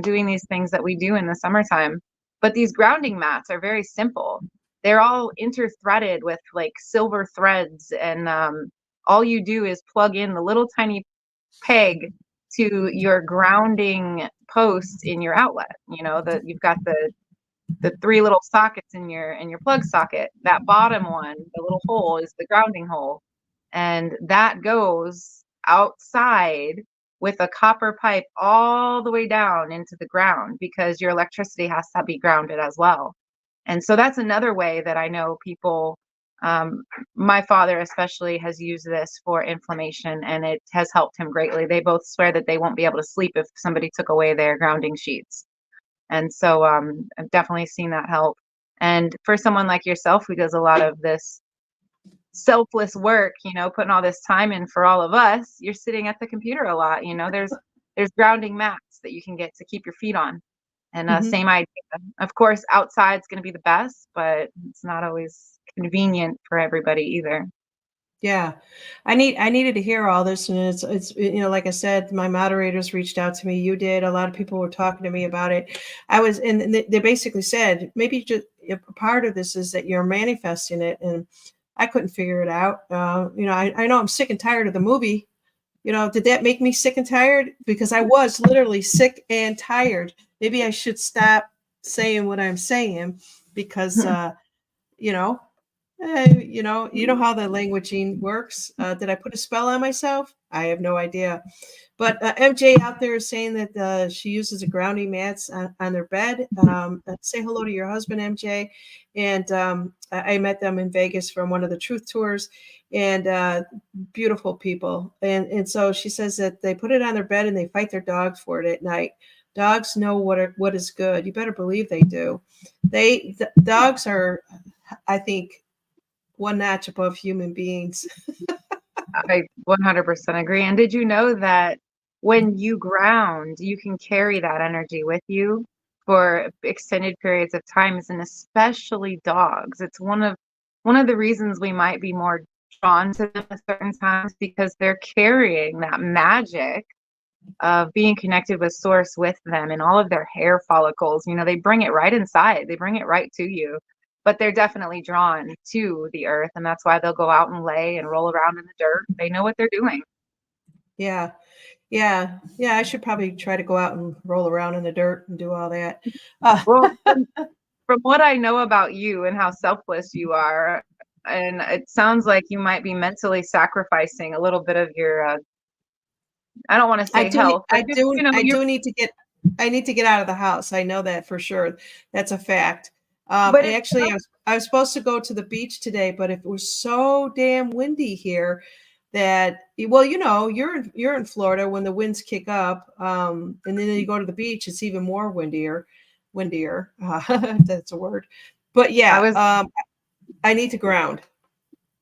doing these things that we do in the summertime. But these grounding mats are very simple. They're all interthreaded with like silver threads, and all you do is plug in the little tiny peg to your grounding post in your outlet. You've got the three little sockets in your plug socket. That bottom one, the little hole, is the grounding hole, and that goes outside with a copper pipe all the way down into the ground because your electricity has to be grounded as well. And so that's another way that I know people, my father especially has used this for inflammation, and it has helped him greatly. They both swear that they won't be able to sleep if somebody took away their grounding sheets. And so I've definitely seen that help. And for someone like yourself who does a lot of this selfless work, putting all this time in for all of us, you're sitting at the computer a lot. There's grounding mats that you can get to keep your feet on. And same idea. Of course, outside's going to be the best, but it's not always convenient for everybody either. Yeah, I needed to hear all this, and it's like I said, my moderators reached out to me. You did. A lot of people were talking to me about it. And they basically said maybe just a part of this is that you're manifesting it, and I couldn't figure it out. I know I'm sick and tired of the movie. Did that make me sick and tired? Because I was literally sick and tired. Maybe I should stop saying what I'm saying because, you know, you know how the languaging works. Did I put a spell on myself? I have no idea. But MJ out there is saying that she uses a grounding mats on their bed. Say hello to your husband, MJ. And I met them in Vegas from one of the truth tours, and beautiful people. And so she says that they put it on their bed and they fight their dog for it at night. Dogs know what is good. You better believe they do. Dogs are, I think, one notch above human beings. I 100% agree. And did you know that when you ground, you can carry that energy with you for extended periods of times, and especially dogs. It's one of the reasons we might be more drawn to them at certain times because they're carrying that magic of being connected with source with them and all of their hair follicles. You know, they bring it right inside. They bring it right to you. But they're definitely drawn to the earth, and that's why they'll go out and lay and roll around in the dirt. They know what they're doing. Yeah. Yeah. Yeah. I should probably try to go out and roll around in the dirt and do all that. Well, from what I know about you and how selfless you are, and it sounds like you might be mentally sacrificing a little bit of your I don't want to say health, but just, I you're do need to get, I need to get out of the house. I know that for sure. That's a fact. but And actually, I was supposed to go to the beach today, but it was so damn windy here that, well, you're in Florida when the winds kick up, and then you go to the beach, it's even more windier. If that's a word. But I yeah, was I need to ground.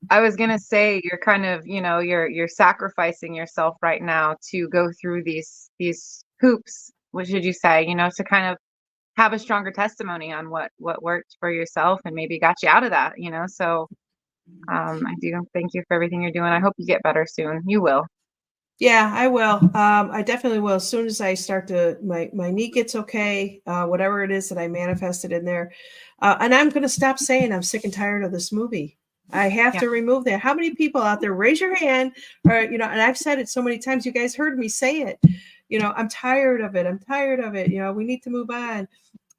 I was gonna say you're kind of, you're sacrificing yourself right now to go through these hoops, what should you say, to kind of have a stronger testimony on what worked for yourself and maybe got you out of that. So I do thank you for everything you're doing. I hope you get better soon. You will. Yeah, I will. I definitely will. As soon as I start to, my knee gets okay, whatever it is that I manifested in there. And I'm going to stop saying I'm sick and tired of this movie. I have Yeah. to remove that. How many people out there, raise your hand, or, and I've said it so many times, you guys heard me say it. I'm tired of it. I'm tired of it. We need to move on.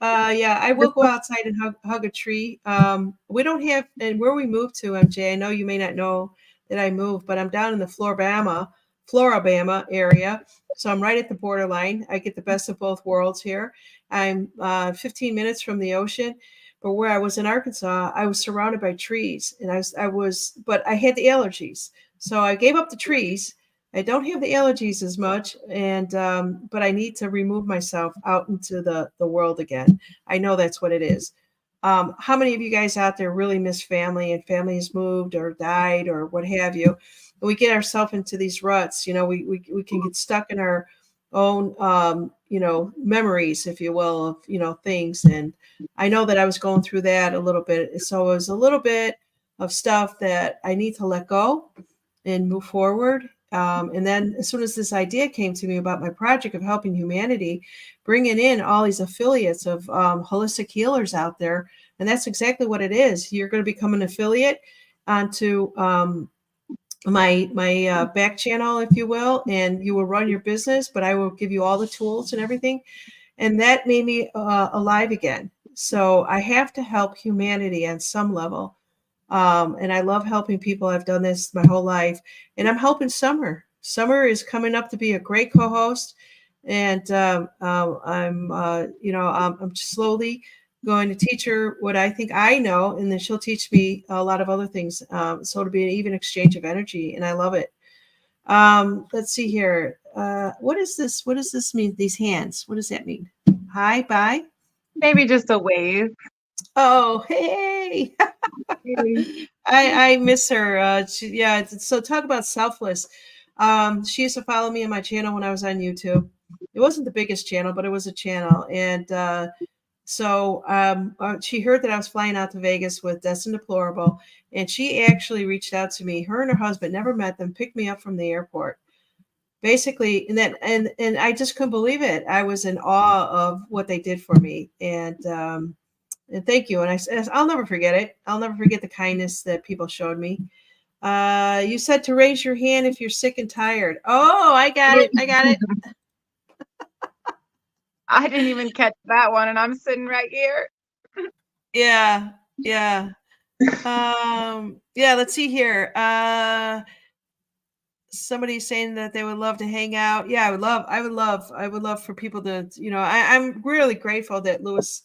Yeah, I will go outside and hug a tree. We don't have, and where we moved to, MJ, I know you may not know that I moved, but I'm down in the Florabama area. So I'm right at the borderline. I get the best of both worlds here. I'm 15 minutes from the ocean, but where I was in Arkansas, I was surrounded by trees, and but I had the allergies, so I gave up the trees. I don't have the allergies as much, and but I need to remove myself out into the world again. I know that's what it is. How many of you guys out there really miss family, and families moved or died or what have you? We get ourselves into these ruts. We can get stuck in our own memories, if you will, of things. And I know that I was going through that a little bit. So it was a little bit of stuff that I need to let go and move forward. And then as soon as this idea came to me about my project of helping humanity, bringing in all these affiliates of holistic healers out there, and that's exactly what it is. You're going to become an affiliate onto my back channel, if you will, and you will run your business, but I will give you all the tools and everything. And that made me alive again. So I have to help humanity on some level. And I love helping people. I've done this my whole life, and I'm helping Summer. Summer is coming up to be a great co-host, and I'm slowly going to teach her what I think I know, and then she'll teach me a lot of other things. So it'll be an even exchange of energy, and I love it. Let's see here. What is this? What does this mean? These hands. What does that mean? Hi, bye. Maybe just a wave. Oh, hey. I miss her. So talk about selfless. She used to follow me on my channel when I was on YouTube. It wasn't the biggest channel, but it was a channel. And she heard that I was flying out to Vegas with Destin Deplorable, and she actually reached out to me. Her and her husband, never met them, picked me up from the airport. Basically, and I just couldn't believe it. I was in awe of what they did for me. And thank you. And I'll never forget it. I'll never forget the kindness that people showed me. You said to raise your hand if you're sick and tired. Oh, I got it. I got it. I didn't even catch that one, and I'm sitting right here. Yeah, yeah. Yeah, let's see here. Somebody's saying that they would love to hang out. Yeah, I would love for people to, I'm really grateful that Lewis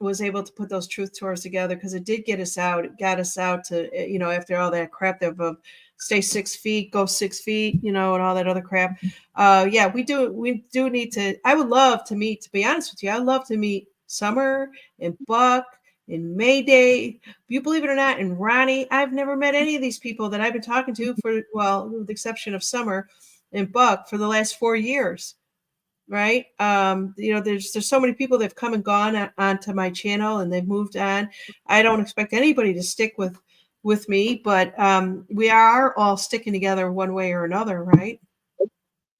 was able to put those truth tours together because it did get us out. It got us out to, after all that crap of stay 6 feet, go 6 feet, and all that other crap. Yeah, we do need to. I would love to meet. To be honest with you, I'd love to meet Summer and Buck and Mayday. You believe it or not, and Ronnie. I've never met any of these people that I've been talking to for, well, with the exception of Summer and Buck, for the last 4 years. Right. There's so many people that have come and gone onto my channel, and they've moved on. I don't expect anybody to stick with me, but we are all sticking together one way or another, right?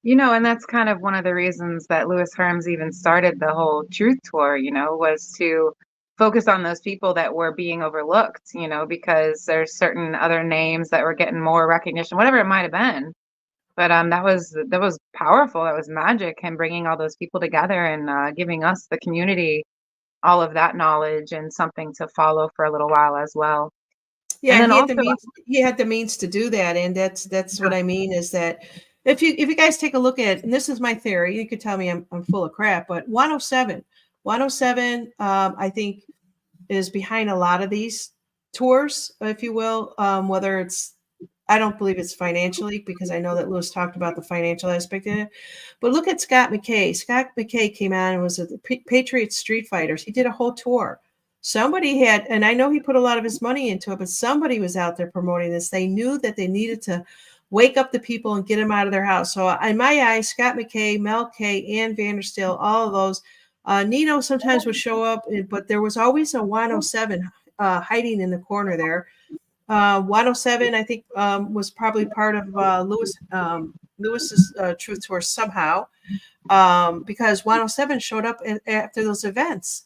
And that's kind of one of the reasons that Lewis Herms even started the whole Truth Tour, was to focus on those people that were being overlooked, because there's certain other names that were getting more recognition, whatever it might have been. But that was powerful. That was magic, him bringing all those people together and giving us, the community, all of that knowledge and something to follow for a little while as well. And Yeah, then he had the also, means. He had the means to do that, and that's what I mean is that if you guys take a look at, and this is my theory, you could tell me I'm full of crap, but 107, I think, is behind a lot of these tours, if you will. Whether it's, I don't believe it's financially, because I know that Lewis talked about the financial aspect of it. But look at Scott McKay. Scott McKay came on and was at the Patriot Street Fighters. He did a whole tour. Somebody had, and I know he put a lot of his money into it, but somebody was out there promoting this. They knew that they needed to wake up the people and get them out of their house. So in my eyes, Scott McKay, Mel K, Ann Vandersteel, all of those. Nino sometimes would show up, but there was always a 107 hiding in the corner there. 107, I think, was probably part of Lewis's Truth Tour somehow, because 107 showed up after those events,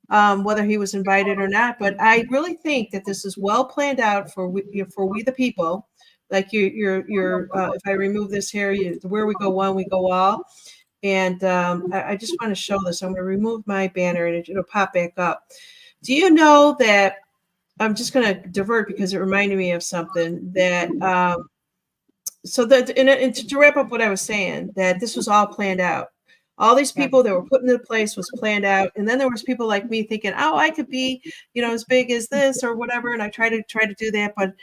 whether he was invited or not. But I really think that this is well planned out for we the people. Like if I remove this here, where we go one, we go all. And I just want to show this. I'm going to remove my banner, and it'll pop back up. Do you know that? I'm just going to divert because it reminded me of something that. So that, and to wrap up what I was saying, that this was all planned out. All these people that were put into place was planned out, and then there was people like me thinking, "Oh, I could be, as big as this or whatever," and I try to do that, but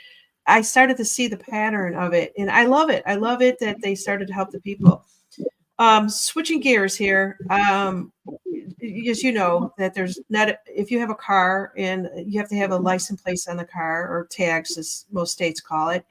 I started to see the pattern of it, and I love it. I love it that they started to help the people. Switching gears here, as you know, that there's not, if you have a car, and you have to have a license plate on the car, or tags, as most states call it,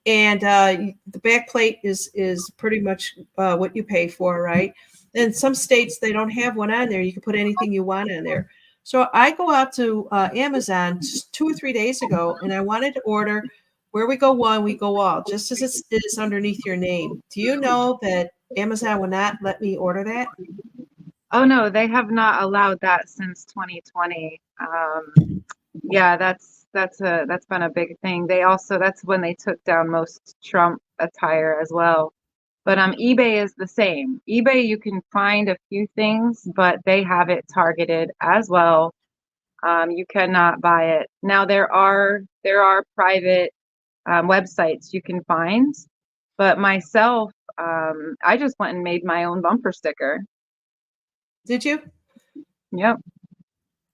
and the back plate is pretty much what you pay for, right? In some states they don't have one on there. You can put anything you want on there. So I go out to Amazon just 2 or 3 days ago, and I wanted to order "Where we go one, we go all," just as it is underneath your name. Do you know that Amazon will not let me order that? oh no, they have not allowed that since 2020. Yeah, that's been a big thing. That's when they took down most Trump attire as well. But eBay is the same. eBay, you can find a few things, but they have it targeted as well. You cannot buy it. Now there are private websites you can find, but myself, I just went and made my own bumper sticker. Did you? Yep, and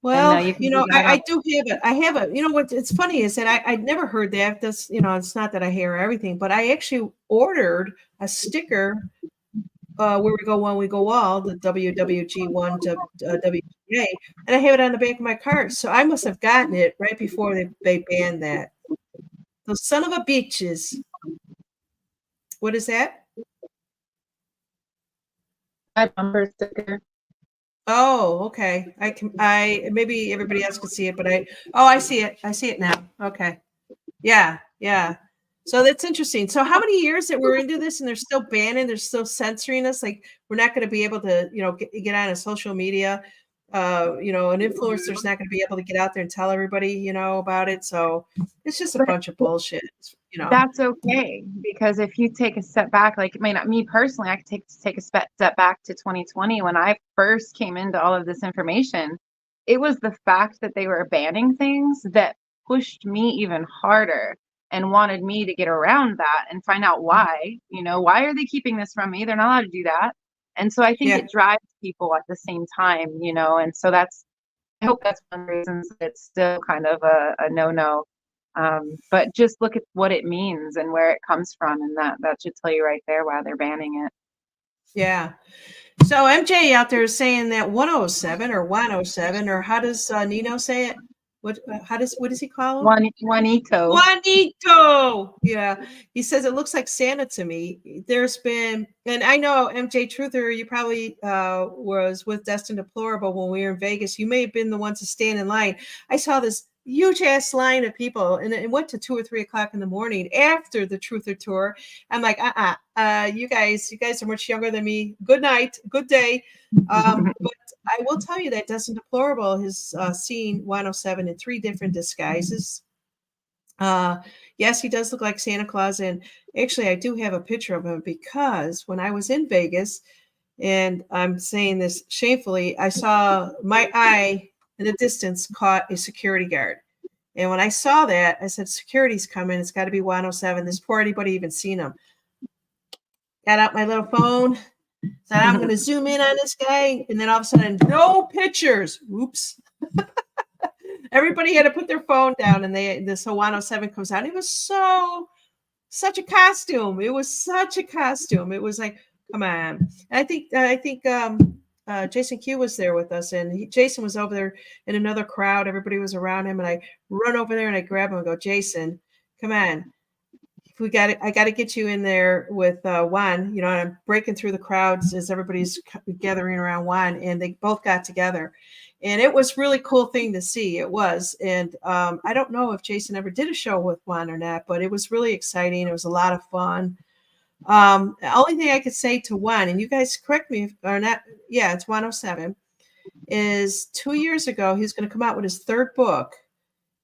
Well, you can do that I on. do have it. I have it. What it's funny is that I'd never heard that. This, it's not that I hear everything, but I actually ordered a sticker, "Where we go one, we go all," the WWG1 WGA, and I have it on the back of my car. So I must have gotten it right before they banned that. Those son of a bitches. What is that? My bumper sticker. Oh, okay. I maybe everybody else can see it, but I see it. I see it now. Okay. Yeah, yeah. So that's interesting. So how many years that we're into this, and they're still banning, they're still censoring us? Like, we're not going to be able to, get on a social media. An influencer's not going to be able to get out there and tell everybody, about it. So it's just a bunch of bullshit. you know. That's okay, because if you take a step back, like, I mean, me personally, I could take a step back to 2020 when I first came into all of this information. It was the fact that they were banning things that pushed me even harder and wanted me to get around that and find out why. Why are they keeping this from me? They're not allowed to do that. And so I think Yeah. it drives people at the same time, and so I hope that's one of the reasons that it's still kind of a no-no. But just look at what it means and where it comes from, and that should tell you right there why they're banning it. Yeah. So MJ out there is saying that 107 or 107, or how does Nino say it? What does he call him? Juanito. Juanito. Yeah. He says it looks like Santa to me. There's been, and I know MJ Truther, you probably was with Destin Deplorable when we were in Vegas. You may have been the ones to stand in line. I saw this huge ass line of people, and it went to 2 or 3 o'clock in the morning after the Truther tour. I'm like, you guys are much younger than me. Good night, good day. But I will tell you that Destin Deplorable has seen 107 in 3 different disguises. Yes, he does look like Santa Claus, and actually, I do have a picture of him because when I was in Vegas, and I'm saying this shamefully, I saw my eye in the distance caught a security guard. And when I saw that, I said, security's coming. It's got to be 107. This poor anybody even seen him. Got out my little phone, said, I'm going to zoom in on this guy. And then all of a sudden, no pictures. Oops. Everybody had to put their phone down, and this 107 comes out. It was such a costume. It was such a costume. It was like, come on. And I think Jason Q was there with us, and Jason was over there in another crowd. Everybody was around him, and I run over there and I grab him and go, Jason, come on. I got to get you in there with Juan. And I'm breaking through the crowds as everybody's gathering around Juan, and they both got together. And it was really cool thing to see. It was. And I don't know if Jason ever did a show with Juan or not, but it was really exciting. It was a lot of fun. The only thing I could say to Juan, and you guys correct me if or not, yeah, it's 107, is 2 years ago, he's going to come out with his 3rd book.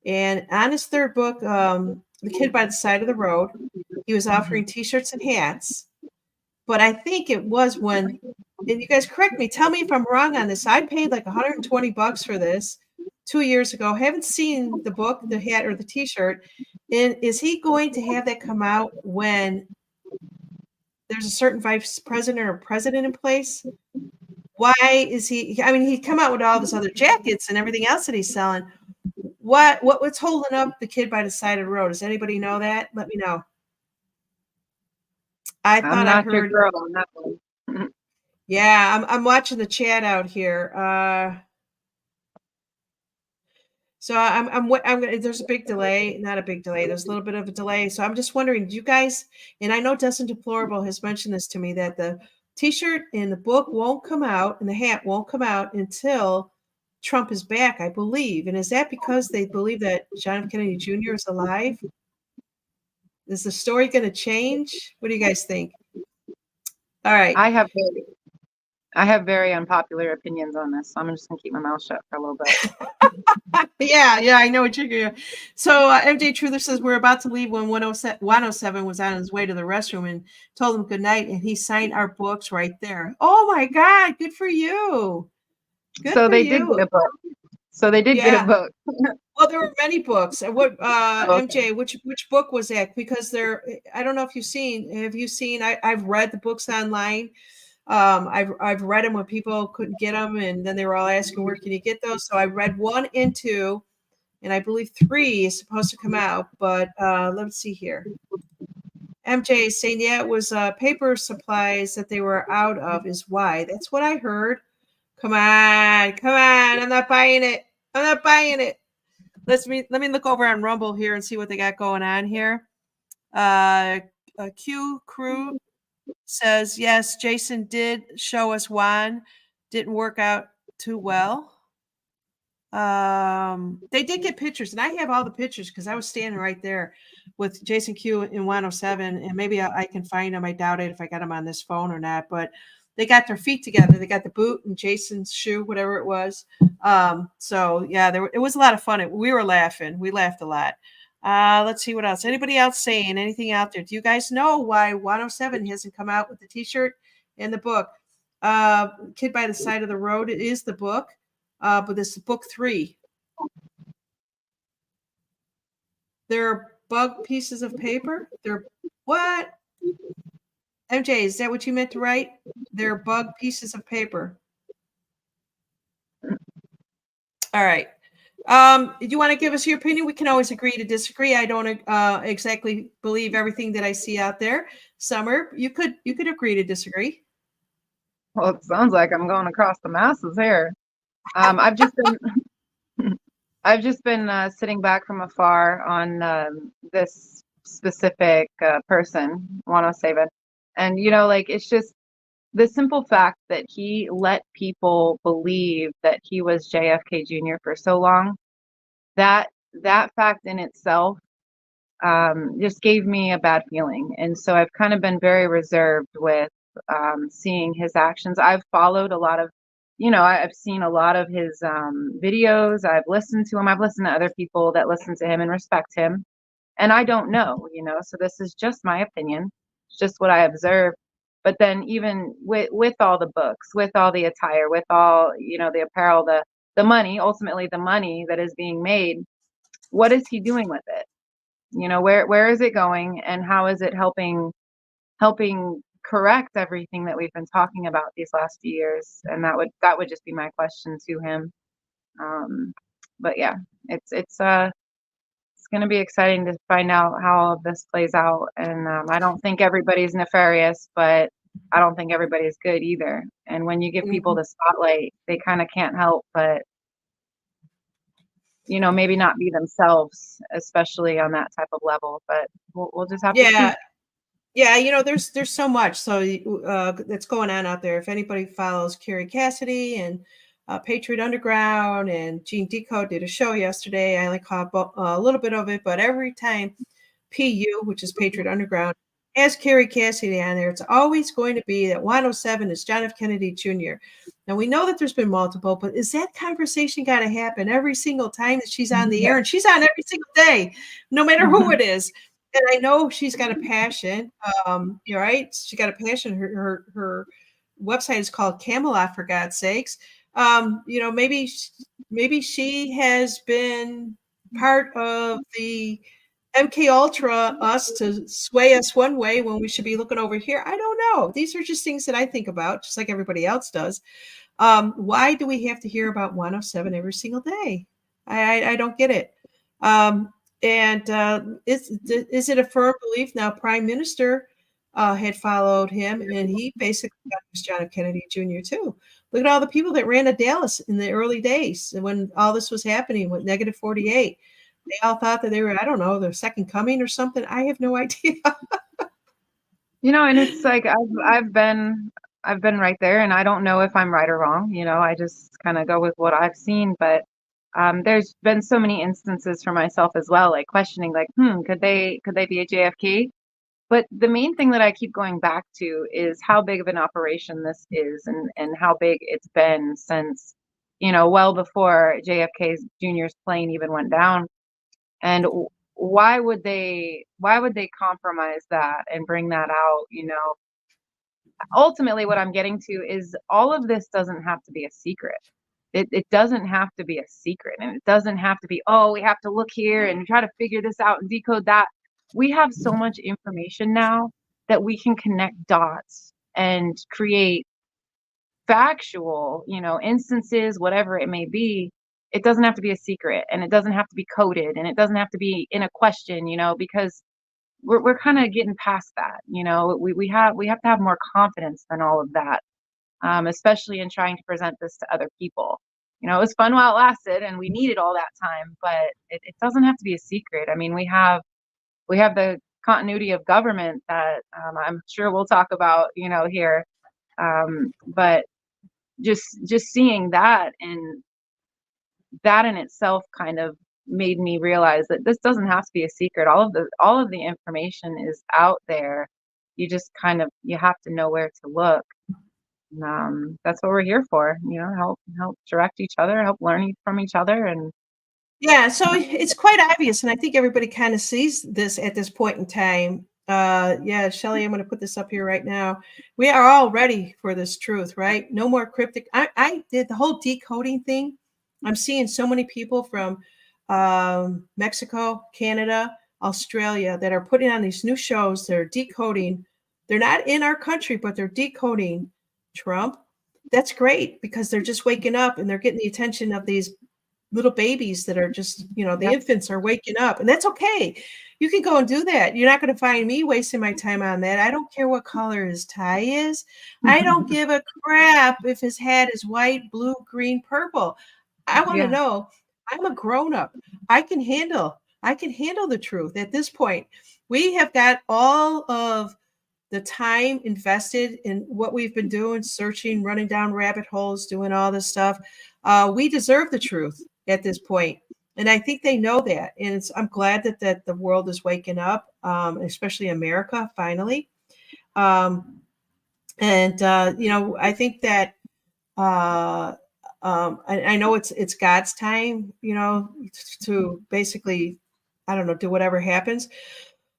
And on his 3rd book, The Kid by the Side of the Road, he was offering t-shirts and hats. But I think it was when, and you guys correct me, tell me if I'm wrong on this. I paid like $120 for this 2 years ago. Haven't seen the book, the hat, or the t-shirt. And is he going to have that come out when there's a certain vice president or president in place? Why is he? I mean, he'd come out with all this other jackets and everything else that he's selling. What's holding up The Kid by the Side of the Road? Does anybody know that? Let me know. I I'm thought not I your heard. girl on that one. Yeah, I'm watching the chat out here. So I'm there's a big delay, not a big delay. There's a little bit of a delay. So I'm just wondering, do you guys? And I know Destin Deplorable has mentioned this to me that the T-shirt and the book won't come out and the hat won't come out until Trump is back, I believe. And is that because they believe that John F. Kennedy Jr. is alive? Is the story going to change? What do you guys think? All right. I have very unpopular opinions on this, so I'm just gonna keep my mouth shut for a little bit. Yeah, I know what you're doing. So MJ Truther says we're about to leave when 107 was on his way to the restroom and told him good night, and he signed our books right there. Oh my God, good for you. Good so for they you. did get a book. So they did get a book. Well, there were many books. What MJ, which book was that? Because I don't know if you've seen. Have you seen? I've read the books online. I've read them when people couldn't get them, and then they were all asking, where can you get those? So I read 1 and 2, and I believe 3 is supposed to come out. But let's see here. MJ is saying, yeah, it was paper supplies that they were out of is why. That's what I heard. Come on. I'm not buying it. Let me look over on Rumble here and see what they got going on here. Q Crew says, yes, Jason did show us Juan. Didn't work out too well. They did get pictures, and I have all the pictures because I was standing right there with Jason Q in 107, and maybe I can find them. I doubt it if I got them on this phone or not, but they got their feet together. They got the boot and Jason's shoe, whatever it was. So yeah, it was a lot of fun. We were laughing. We laughed a lot. Let's see what else. Anybody else saying anything out there? Do you guys know why 107 hasn't come out with the T-shirt and the book? Kid by the Side of the Road. It is the book, but this is book 3. They're bug pieces of paper. They're what? MJ, is that what you meant to write? They're bug pieces of paper. All right. Do you want to give us your opinion? We can always agree to disagree. I don't exactly believe everything that I see out there. Summer, you could agree to disagree. Well, it sounds like I'm going across the masses here. I've just been sitting back from afar on this specific person, 107, and like it's just the simple fact that he let people believe that he was JFK Jr. for so long. That fact in itself just gave me a bad feeling, and so I've kind of been very reserved with seeing his actions. I've followed a lot of, I've seen a lot of his videos. I've listened to him. I've listened to other people that listen to him and respect him. And I don't know, so this is just my opinion. It's just what I observed. But then even with all the books, with all the attire, with all, the apparel, the money, ultimately the money that is being made, what is he doing with it? Where is it going, and how is it helping correct everything that we've been talking about these last few years? And that would just be my question to him. But yeah, it's going to be exciting to find out how all of this plays out. And I don't think everybody's nefarious, but I don't think everybody's good either. And when you give people the spotlight, they kind of can't help but maybe not be themselves, especially on that type of level. But we'll just have to see. Yeah, there's so much that's going on out there. If anybody follows Carrie Cassidy and Patriot Underground, and Gene Decode did a show yesterday. I only caught a little bit of it, but every time PU, which is Patriot Underground, has Carrie Cassidy on there, it's always going to be that 107 is John F. Kennedy Jr. Now, we know that there's been multiple, but is that conversation got to happen every single time that she's on the air? And she's on every single day, no matter who it is. And I know she's got a passion. You're right. She got a passion. Her website is called Camelot, for God's sakes. Maybe she has been part of the MK Ultra us to sway us one way when we should be looking over here. I don't know. These are just things that I think about, just like everybody else does. Why do we have to hear about 107 every single day? I don't get it. Is it a firm belief now? Prime Minister had followed him, and he basically got John F. Kennedy Jr. too. Look at all the people that ran to Dallas in the early days when all this was happening with Negative 48. They all thought that they were, I don't know, their second coming or something. I have no idea. And it's like I've been right there, and I don't know if I'm right or wrong. I just kind of go with what I've seen, but there's been so many instances for myself as well, like questioning, like, could they be a JFK? But the main thing that I keep going back to is how big of an operation this is, and how big it's been since, well before JFK Jr.'s plane even went down. And why would they compromise that and bring that out? Ultimately what I'm getting to is all of this doesn't have to be a secret. It doesn't have to be a secret, and it doesn't have to be, oh, we have to look here and try to figure this out and decode that. We have so much information now that we can connect dots and create factual, instances, whatever it may be. It doesn't have to be a secret, and it doesn't have to be coded, and it doesn't have to be in a question, because we're kind of getting past that. We have to have more confidence than all of that, especially in trying to present this to other people. It was fun while it lasted, and we needed all that time, but it doesn't have to be a secret. I mean, we have the continuity of government that I'm sure we'll talk about, here. But just seeing that, and that in itself kind of made me realize that this doesn't have to be a secret. All of the information is out there. You just you have to know where to look. And, that's what we're here for. Help direct each other, help learn from each other, and Yeah, so it's quite obvious, and I think everybody kind of sees this at this point in time. Yeah, Shelly, I'm going to put this up here right now. We are all ready for this truth, right? No more cryptic. I did the whole decoding thing. I'm seeing so many people from Mexico, Canada, Australia that are putting on these new shows. They're decoding. They're not in our country, but they're decoding Trump. That's great because they're just waking up and they're getting the attention of these little babies that are just, the Yep. infants are waking up, and that's okay. You can go and do that. You're not going to find me wasting my time on that. I don't care what color his tie is. I don't give a crap if his hat is white, blue, green, purple. I want to Yeah. know. I'm a grown up. I can handle the truth at this point. We have got all of the time invested in what we've been doing, searching, running down rabbit holes, doing all this stuff. We deserve the truth at this point, and I think they know that. And I'm glad that the world is waking up, especially America, finally. Um, and I think that I know it's God's time, to basically, I don't know, do whatever happens.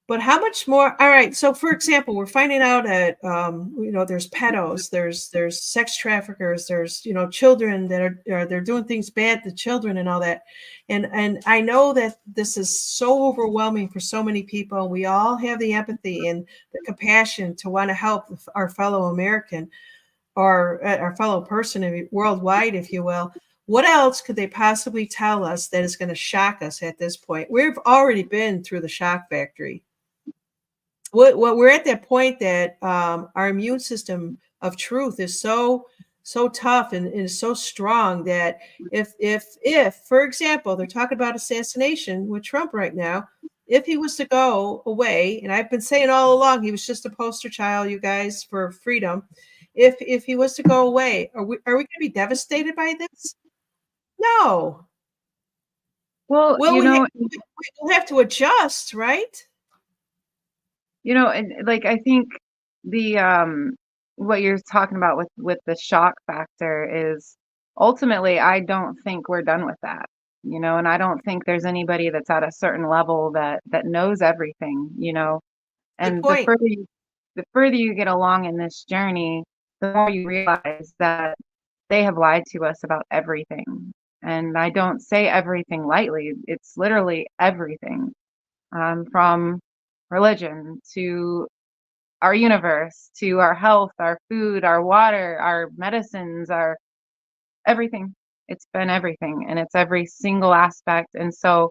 But how much more? All right. So, for example, we're finding out that there's pedos, there's sex traffickers, there's children that are they're doing things bad to children and all that. And I know that this is so overwhelming for so many people. We all have the empathy and the compassion to want to help our fellow American, or our fellow person worldwide, if you will. What else could they possibly tell us that is going to shock us at this point? We've already been through the shock factory. We're at that point that our immune system of truth is so tough and is so strong that if for example they're talking about assassination with Trump right now, if he was to go away, and I've been saying all along he was just a poster child, you guys, for freedom. If he was to go away, are we going to be devastated by this? No. Well, Will we'll have to adjust, right? and like I think the what you're talking about with the shock factor is ultimately I don't think we're done with that. And I don't think there's anybody that's at a certain level that knows everything. Good And point. the further you get along in this journey, the more you realize that they have lied to us about everything. And I don't say everything lightly. It's literally everything, from religion to our universe to our health, our food, our water, our medicines, our everything. It's been everything, and it's every single aspect. And so,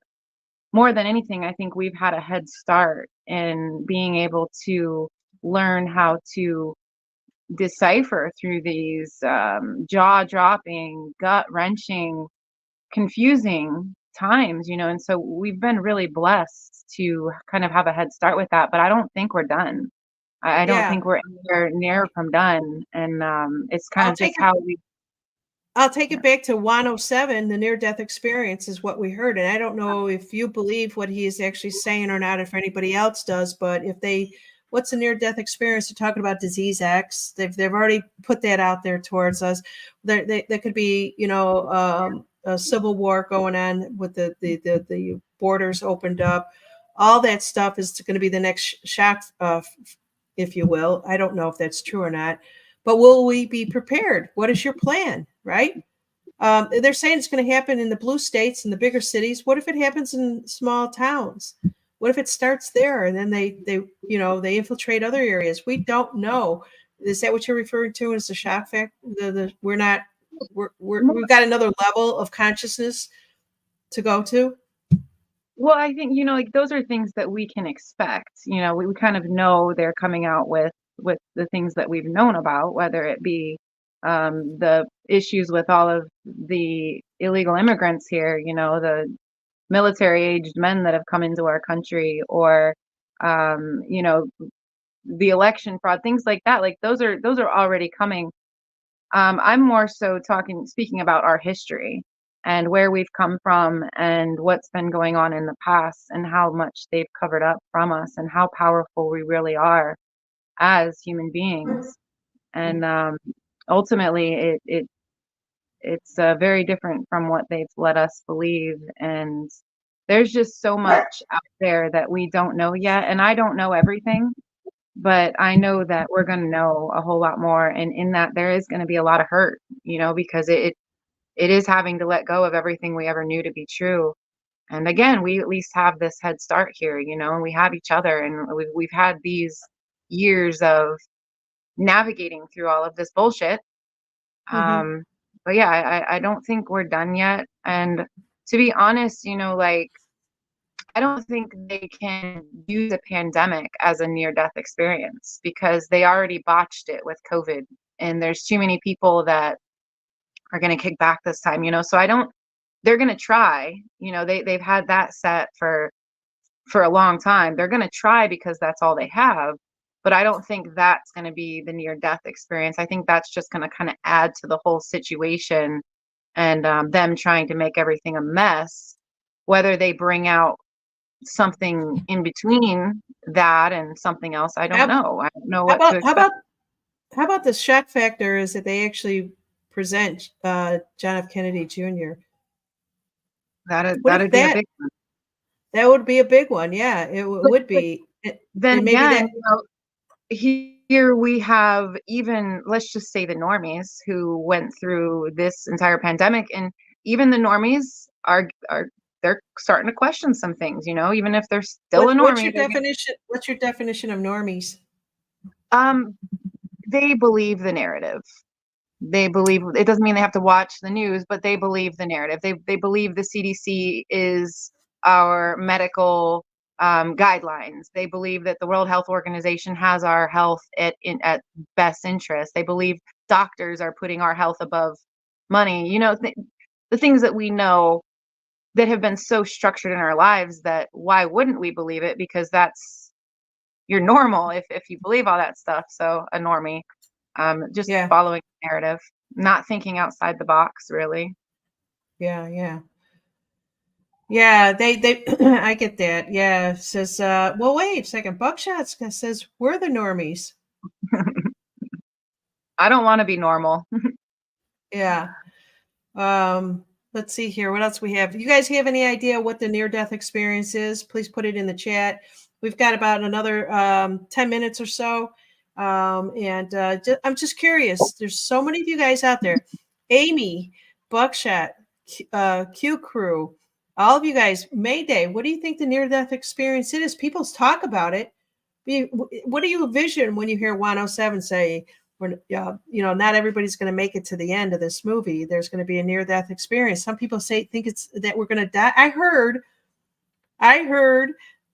more than anything, I think we've had a head start in being able to learn how to decipher through these jaw dropping, gut wrenching, confusing times. And so we've been really blessed to kind of have a head start with that, but I don't think we're done. I don't Yeah. think we're anywhere near from done. And it's kind I'll of just take how we, I'll take yeah. it back to 107. The near death experience is what we heard. And I don't know if you believe what he is actually saying or not, if anybody else does, but what's a near death experience? They're talking about disease X. They've already put that out there towards us. There could be, a civil war going on with the borders opened up. All that stuff is going to be the next shock, if you will. I don't know if that's true or not, but will we be prepared? What is your plan? Right? They're saying it's going to happen in the blue states and the bigger cities. What if it happens in small towns? What if it starts there and then they infiltrate other areas? We don't know. Is that what you're referring to as the shock factor? We're not. We've got another level of consciousness to go to. Well, I think, like those are things that we can expect. We kind of know they're coming out with the things that we've known about, whether it be the issues with all of the illegal immigrants here, the military aged men that have come into our country, or um, you know, the election fraud, things like that. Like those are already coming. I'm more so speaking about our history and where we've come from and what's been going on in the past and how much they've covered up from us and how powerful we really are as human beings. And ultimately, it it's very different from what they've let us believe. And there's just so much out there that we don't know yet. And I don't know everything, but I know that we're going to know a whole lot more. And in that, there is going to be a lot of hurt, because it is having to let go of everything we ever knew to be true. And again, we at least have this head start here, and we have each other, and we've had these years of navigating through all of this bullshit. Hmm. But yeah, I don't think we're done yet. And to be honest, like, I don't think they can use a pandemic as a near death experience because they already botched it with COVID. And there's too many people that are going to kick back this time, So I don't, they're going to try, they've had that set for a long time. They're going to try because that's all they have. But I don't think that's going to be the near death experience. I think that's just going to kind of add to the whole situation and them trying to make everything a mess. Whether they bring out something in between that and something else, I don't How, know. I don't know how what to about how expect. about how about the shock factor is that they actually present John F. Kennedy Jr. What if That'd be a that big one. that would be a big one? Yeah, it would But be. then And maybe again, that. here we have, even, let's just say, the normies who went through this entire pandemic, and even the normies are they're starting to question some things, even if they're still a What's normie, your definition? What's your definition of normies? um they believe the narrative. They believe, it doesn't mean they have to watch the news, but they believe the narrative. They believe the CDC is our medical guidelines. They believe that the World Health Organization has our health at best interest. They believe doctors are putting our health above money. The things that we know that have been so structured in our lives, that why wouldn't we believe it? Because that's you're normal if you believe all that stuff. So a normie, just Yeah, following the narrative, not thinking outside the box, really. yeah. Yeah, they I get that. Yeah, says well wait a second. Buckshot says we're the normies. I don't want to be normal. Yeah. Let's see here. What else we have? You guys have any idea what the near death experience is? Please put it in the chat. We've got about another 10 minutes or so. And I'm just curious. There's so many of you guys out there. Amy, Buckshot, Q Crew, all of you guys, Mayday, what do you think the near death experience is? People talk about it. What do you envision when you hear 107 say, not everybody's going to make it to the end of this movie. There's going to be a near death experience. Some people think it's that we're going to die. I heard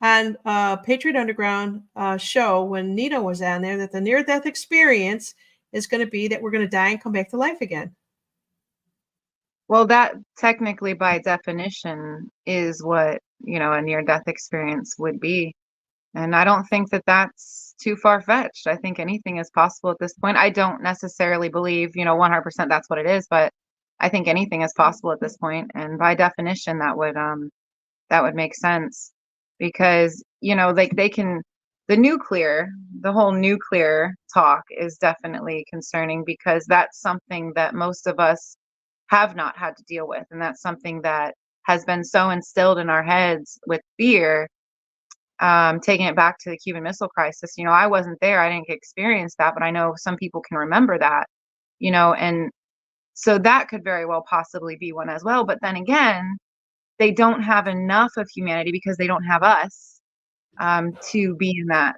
on Patriot Underground show when Nita was on there that the near death experience is going to be that we're going to die and come back to life again. Well, that technically, by definition, is what, a near death experience would be. And I don't think that that's too far fetched. I think anything is possible at this point. I don't necessarily believe, 100% that's what it is, but I think anything is possible at this point. And by definition, that would make sense because, like, the whole nuclear talk is definitely concerning because that's something that most of us have not had to deal with. And that's something that has been so instilled in our heads with fear. Taking it back to the Cuban Missile Crisis, I wasn't there. I didn't experience that, but I know some people can remember that, and so that could very well possibly be one as well. But then again, they don't have enough of humanity because they don't have us to be in that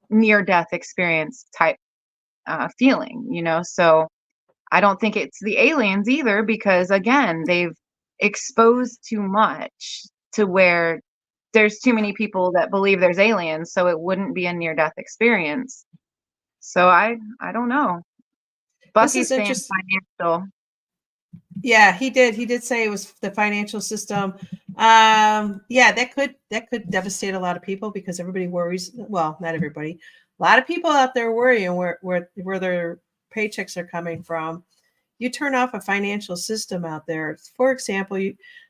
near death experience type feeling, So I don't think it's the aliens either because again, they've exposed too much to where there's too many people that believe there's aliens, so it wouldn't be a near death experience. So I don't know. This is Bucky's saying interesting. financial. Yeah, he did. He did say it was the financial system. Yeah, that could devastate a lot of people because everybody worries. Well, not everybody. A lot of people out there worrying where their paychecks are coming from. You turn off a financial system out there. For example,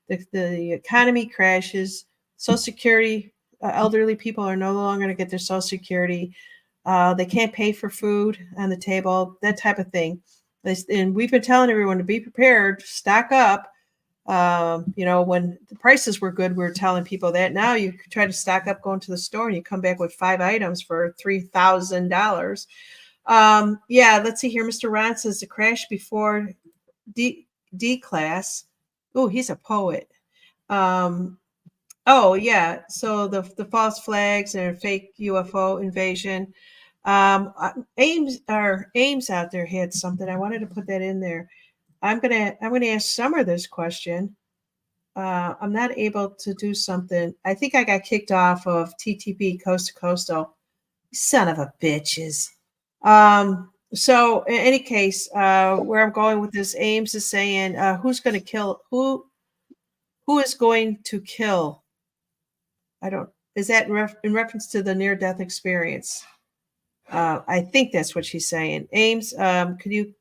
the economy crashes. Social Security, elderly people are no longer going to get their Social Security. They can't pay for food on the table. That type of thing. And we've been telling everyone to be prepared, stock up. When the prices were good, we were telling people that. Now you try to stock up going to the store and you come back with 5 items for $3,000. Let's see here. Mr. Ron says the crash before D class. Oh, he's a poet. So the false flags and fake UFO invasion. Ames out there had something. I wanted to put that in there. I'm gonna ask Summer this question. I'm not able to do something. I think I got kicked off of TTP Coast to Coastal. Son of a bitches. So in any case, where I'm going with this, Ames is saying, who's going to kill who is going to kill? Is that in reference to the near-death experience? I think that's what she's saying. Ames, could you,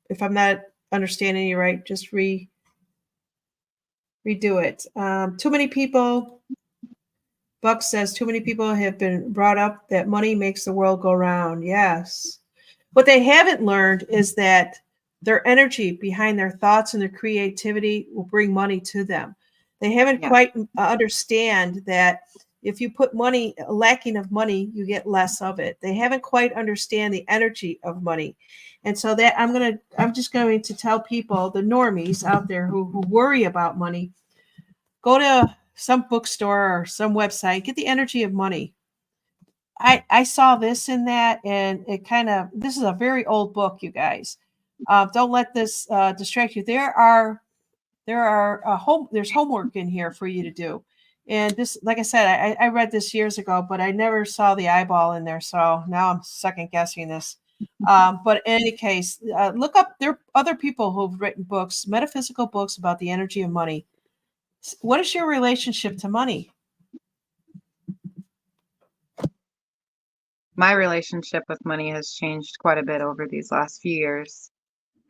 if I'm not understanding you right, just redo it. Too many people, Buck says, too many people have been brought up that money makes the world go round. Yes. What they haven't learned is that their energy behind their thoughts and their creativity will bring money to them. They haven't quite understand that if you put money, lacking of money, you get less of it. They haven't quite understand the energy of money. And so that I'm just going to tell people, the normies out there who worry about money, go to some bookstore or some website, get the energy of money. I saw this in that, and this is a very old book, you guys. Don't let this distract you. There's homework in here for you to do. And this, like I said, I read this years ago, but I never saw the eyeball in there. So now I'm second guessing this. But in any case, look up, there are other people who've written books, metaphysical books about the energy of money. What is your relationship to money? My relationship with money has changed quite a bit over these last few years.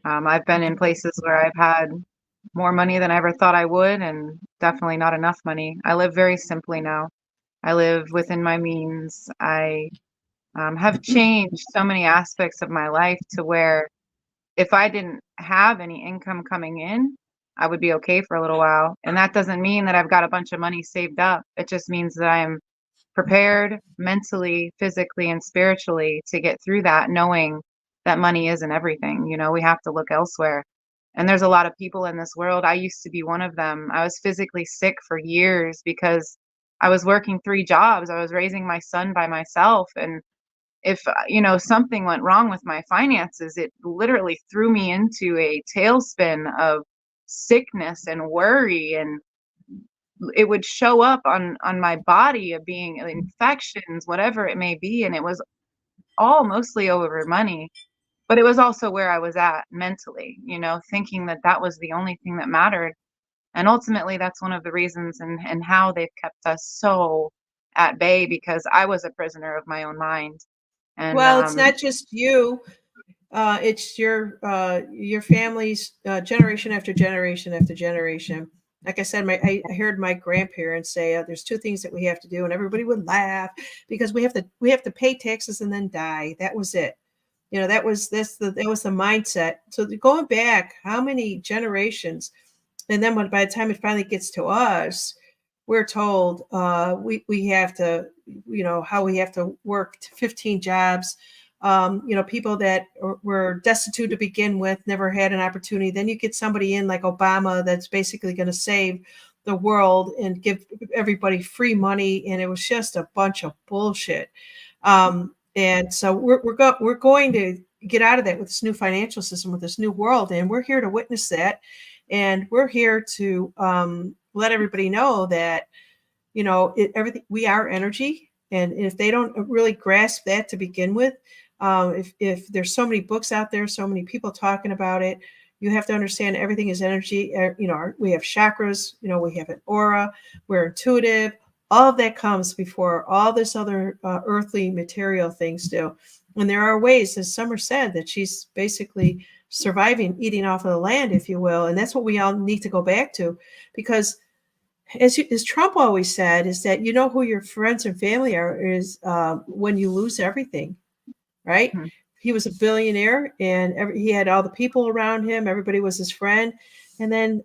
I've been in places where I've had more money than I ever thought I would, and definitely not enough money. I live very simply now. I live within my means. I have changed so many aspects of my life to where if I didn't have any income coming in, I would be okay for a little while. And that doesn't mean that I've got a bunch of money saved up. It just means that I'm prepared mentally, physically, and spiritually to get through that, knowing that money isn't everything. We have to look elsewhere. And there's a lot of people in this world. I used to be one of them. I was physically sick for years because I was working 3 jobs. I was raising my son by myself. And if, something went wrong with my finances, it literally threw me into a tailspin of sickness and worry, and it would show up on my body of being infections, whatever it may be. And it was all mostly over money. But it was also where I was at mentally, thinking that that was the only thing that mattered. And ultimately, that's one of the reasons and how they've kept us so at bay, because I was a prisoner of my own mind. And Well, it's not just you. It's your family's generation after generation after generation. Like I said, I heard my grandparents say, "There's 2 things that we have to do," and everybody would laugh because we have to pay taxes and then die. That was it. That was the mindset. So going back, how many generations, and then by the time it finally gets to us, we're told we have to, how we have to work 15 jobs. People that were destitute to begin with, never had an opportunity. Then you get somebody in like Obama that's basically going to save the world and give everybody free money, and it was just a bunch of bullshit. And so we're going to get out of that with this new financial system, with this new world, and we're here to witness that, and we're here to let everybody know that everything, we are energy, and if they don't really grasp that to begin with, if there's so many books out there, so many people talking about it, you have to understand everything is energy. We have chakras, we have an aura, we're intuitive. All of that comes before all this other earthly material things do. And there are ways, as Summer said, that she's basically surviving, eating off of the land, if you will. And that's what we all need to go back to, because as Trump always said, is that who your friends and family are is when you lose everything, right? Mm-hmm. he was a billionaire, and he had all the people around him. Everybody was his friend. And then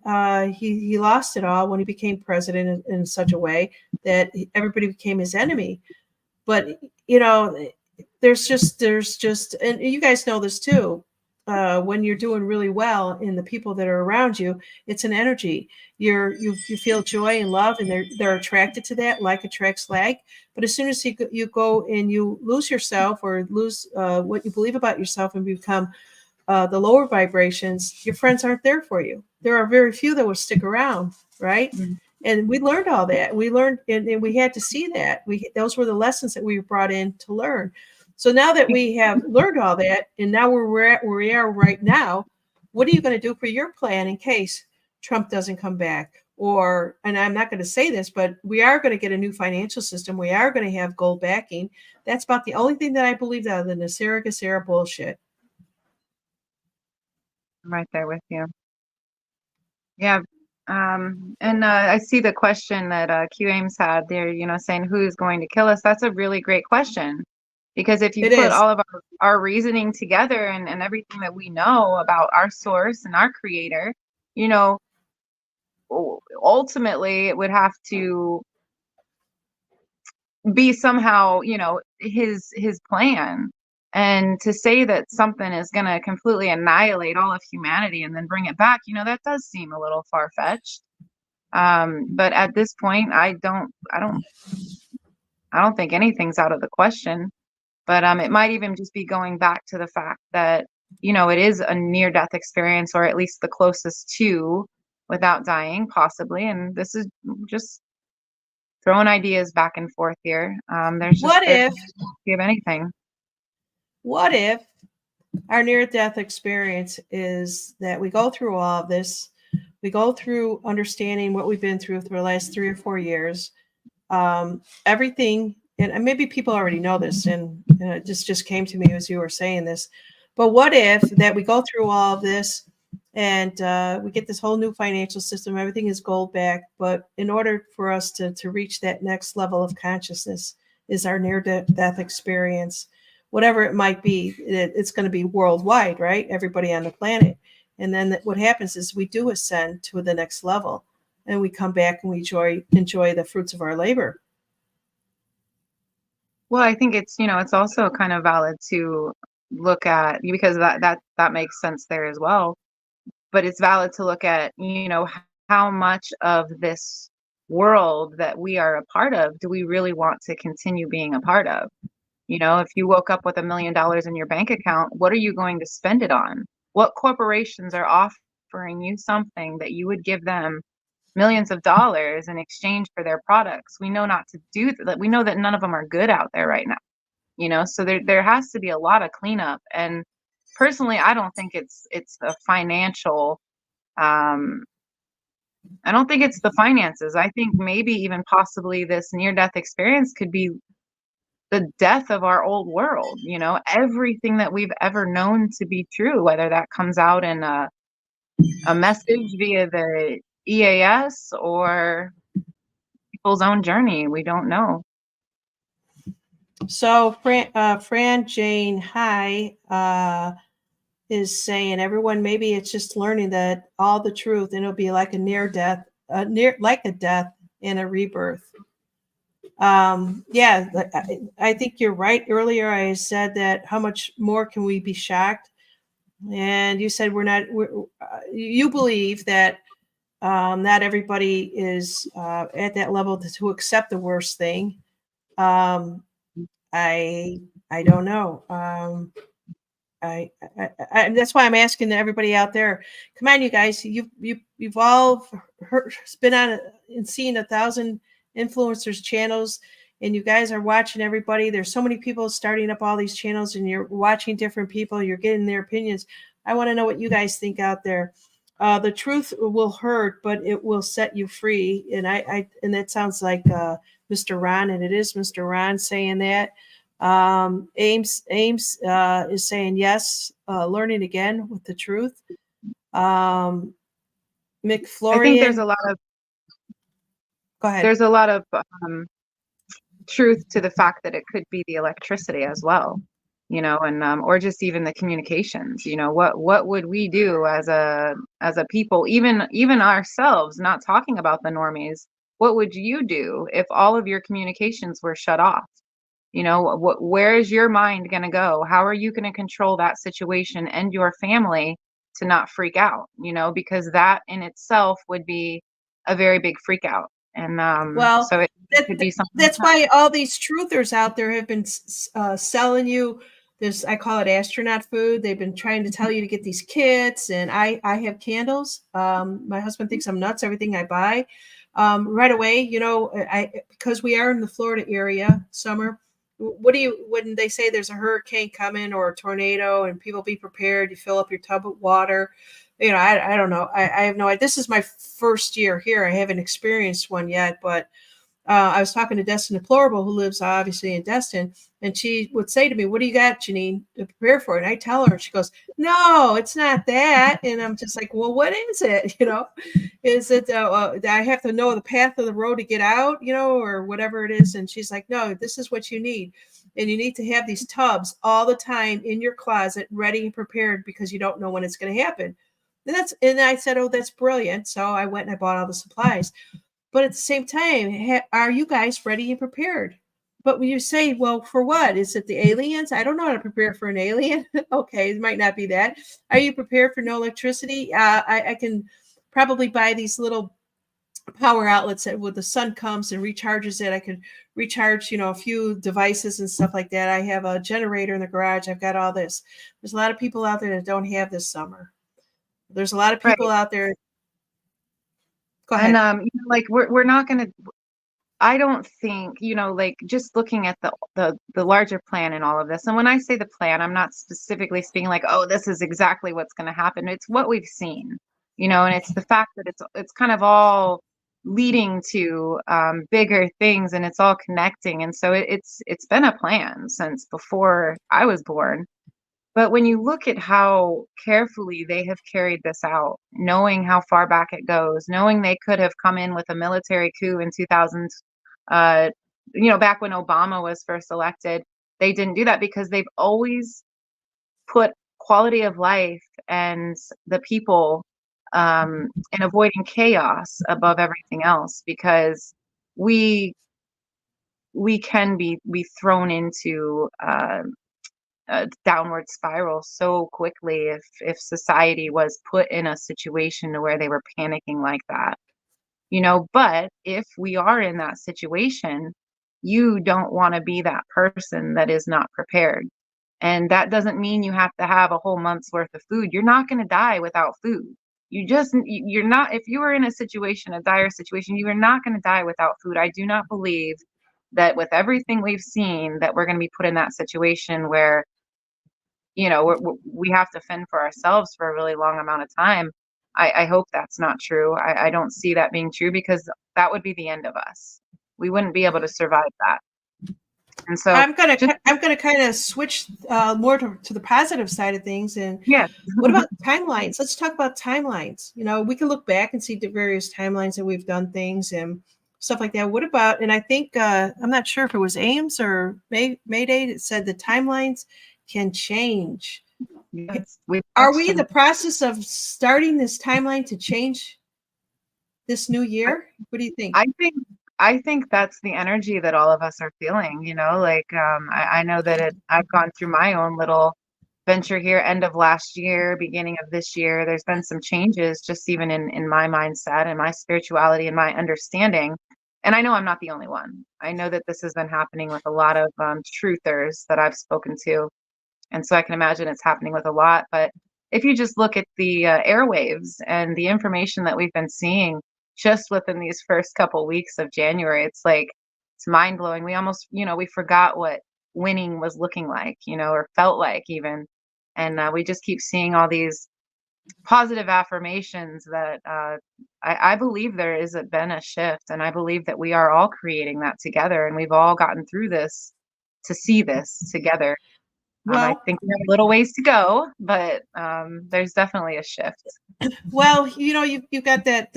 he lost it all when he became president in such a way that everybody became his enemy. But there's just, and you guys know this too. When you're doing really well, and the people that are around you, it's an energy. You feel joy and love, and they're attracted to that. Like attracts like. But as soon as you go and you lose yourself, or lose what you believe about yourself, and become the lower vibrations, your friends aren't there for you. There are very few that will stick around, right? Mm-hmm. And we learned all that. We learned, and we had to see that. Those were the lessons that we brought in to learn. So now that we have learned all that, and now we're at where we are right now, what are you going to do for your plan in case Trump doesn't come back? Or, and I'm not going to say this, but we are going to get a new financial system. We are going to have gold backing. That's about the only thing that I believe out of the NESARA GESARA bullshit. I'm right there with you. Yeah. And I see the question that Q Ames had there, saying who's going to kill us. That's a really great question, because if you put all of our reasoning together and everything that we know about our source and our creator, ultimately it would have to be somehow, his plan. And to say that something is going to completely annihilate all of humanity and then bring it back, that does seem a little far-fetched. But at this point, I don't think anything's out of the question. But it might even just be going back to the fact that, it is a near-death experience, or at least the closest to, without dying, possibly. And this is just throwing ideas back and forth here. There's just give anything. What if our near-death experience is that we go through all of this, we go through understanding what we've been through for the last 3 or 4 years, everything, and maybe people already know this, and it just came to me as you were saying this, but what if that we go through all of this, and we get this whole new financial system, everything is gold back, but in order for us to reach that next level of consciousness is our near-death experience. Whatever it might be, it's going to be worldwide, right? Everybody on the planet. And then what happens is we do ascend to the next level, and we come back and we enjoy the fruits of our labor. Well, I think it's, it's also kind of valid to look at, because that makes sense there as well. But it's valid to look at, how much of this world that we are a part of do we really want to continue being a part of? If you woke up with $1 million in your bank account, what are you going to spend it on? What corporations are offering you something that you would give them millions of dollars in exchange for their products? We know not to do that. We know that none of them are good out there right now, so there has to be a lot of cleanup. And personally, I don't think it's a financial, I don't think it's the finances. I think maybe even possibly this near-death experience could be the death of our old world, everything that we've ever known to be true, whether that comes out in a message via the EAS or people's own journey. We don't know. So Fran Jane High is saying, everyone, maybe it's just learning that all the truth, and it'll be like a near-death, like a death and a rebirth. Yeah, I think you're right. Earlier, I said that how much more can we be shocked? And you said you believe that not everybody is at that level to accept the worst thing. I don't know. I that's why I'm asking everybody out there. Come on, you guys. You've all been on and seen 1,000 influencers channels, and you guys are watching everybody. There's so many people starting up all these channels, and you're watching different people. You're getting their opinions. I want to know what you guys think out there. The truth will hurt, but it will set you free. And and that sounds like Mr. Ron, and it is Mr. Ron saying that. Ames is saying yes, learning again with the truth. McFlorian, I think there's a lot of go ahead. There's a lot of truth to the fact that it could be the electricity as well. and or just even the communications, what would we do as a people, even ourselves, not talking about the normies. What would you do if all of your communications were shut off? Where is your mind going to go? How are you going to control that situation and your family to not freak out? Because that in itself would be a very big freak out. And Well, so it could be something like that's that. why all these truthers out there have been selling you this, I call it astronaut food. They've been trying to tell you to get these kits, and I have candles. My husband thinks I'm nuts, everything I buy. Right away, because we are in the Florida area, summer. When they say there's a hurricane coming or a tornado and people be prepared, you fill up your tub with water. I don't know. I have no idea. This is my first year here. I haven't experienced one yet, but I was talking to Destin Deplorable, who lives obviously in Destin, and she would say to me, "What do you got, Janine, to prepare for it?" And I tell her, and she goes, "No, it's not that." And I'm just like, "Well, what is it? Is it I have to know the path of the road to get out, or whatever it is?" And she's like, "No, this is what you need, and you need to have these tubs all the time in your closet, ready and prepared, because you don't know when it's going to happen." And I said, "Oh, that's brilliant." So I went and I bought all the supplies. But at the same time, are you guys ready and prepared? But when you say, well, for what? Is it the aliens? I don't know how to prepare for an alien. Okay, it might not be that. Are you prepared for no electricity? I can probably buy these little power outlets that when the sun comes and recharges it, I could recharge, a few devices and stuff like that. I have a generator in the garage. I've got all this. There's a lot of people out there that don't have this summer. There's a lot of people Right. out there. Go And ahead. like we're not going to, I don't think, like just looking at the larger plan in all of this. And when I say the plan, I'm not specifically speaking like, oh, this is exactly what's going to happen. It's what we've seen, and it's the fact that it's kind of all leading to bigger things, and it's all connecting. And so it's been a plan since before I was born. But when you look at how carefully they have carried this out, knowing how far back it goes, knowing they could have come in with a military coup in 2000, uh, back when Obama was first elected, they didn't do that because they've always put quality of life and the people and avoiding chaos above everything else, because we can be thrown into a downward spiral so quickly if society was put in a situation to where they were panicking like that. But if we are in that situation, you don't want to be that person that is not prepared. And that doesn't mean you have to have a whole month's worth of food. You're not going to die without food. You're not, if you are in a situation, a dire situation, you are not going to die without food. I do not believe that with everything we've seen that we're going to be put in that situation where we have to fend for ourselves for a really long amount of time. I hope that's not true. I don't see that being true, because that would be the end of us. We wouldn't be able to survive that. And so I'm gonna just, kind of switch more to the positive side of things. And yeah. what about timelines? Let's talk about timelines. We can look back and see the various timelines that we've done things and stuff like that. What about? And I think I'm not sure if it was Ames or Mayday that said the timelines can change. Yes, we've Are we in questioned. the process of starting this timeline to change this new year? What do you think? I think that's the energy that all of us are feeling, like I know that I've gone through my own little venture here, end of last year, beginning of this year. There's been some changes just even in my mindset and my spirituality and my understanding. And I know I'm not the only one. I know that this has been happening with a lot of truthers that I've spoken to. And so I can imagine it's happening with a lot. But if you just look at the airwaves and the information that we've been seeing just within these first couple weeks of January, it's like, it's mind blowing. We almost, we forgot what winning was looking like, or felt like even. And we just keep seeing all these positive affirmations that I believe there is been a shift. And I believe that we are all creating that together. And we've all gotten through this to see this together. I Well, think we have a little ways to go, but there's definitely a shift. you've got that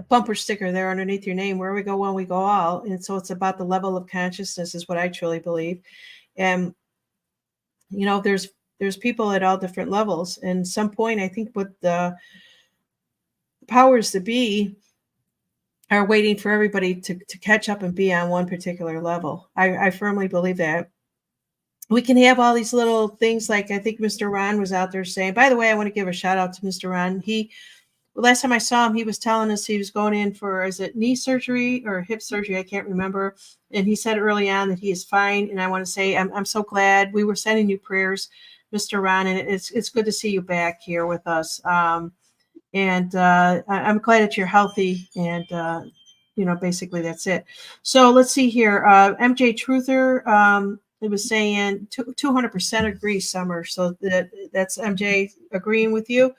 bumper sticker there underneath your name. Where we go, one we go all. And so it's about the level of consciousness, is what I truly believe. And there's people at all different levels, and some point I think what the powers to be are waiting for everybody to catch up and be on one particular level. I firmly believe that. We can have all these little things, like I think Mr. Ron was out there saying, by the way, I want to give a shout out to Mr. Ron. Last time I saw him, he was telling us he was going in for, is it knee surgery or hip surgery? I can't remember. And he said early on that he is fine. And I want to say, I'm so glad. We were sending you prayers, Mr. Ron, and it's good to see you back here with us. And I'm glad that you're healthy, and basically that's it. So let's see here. MJ Truther, it was saying 200% agree, Summer. So that's MJ agreeing with you.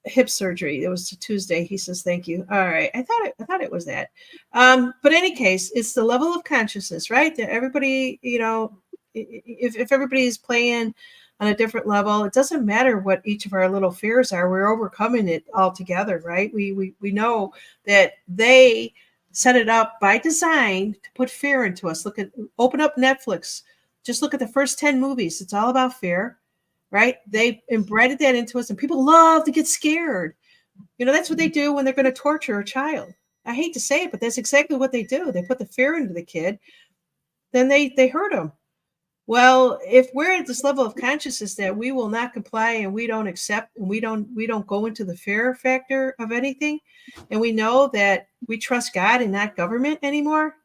Hip surgery. It was Tuesday. He says, thank you. All right. I thought it was that. But any case, it's the level of consciousness, right? That everybody, if everybody is playing on a different level, it doesn't matter what each of our little fears are. We're overcoming it all together, right? We know that they set it up by design to put fear into us. Open up Netflix. Just look at the first 10 movies. It's all about fear, right? They embedded that into us, and people love to get scared. That's what they do when they're going to torture a child. I hate to say it, but that's exactly what they do. They put the fear into the kid, then they hurt them. Well, if we're at this level of consciousness that we will not comply, and we don't accept, and we don't go into the fear factor of anything, and we know that we trust God and not government anymore,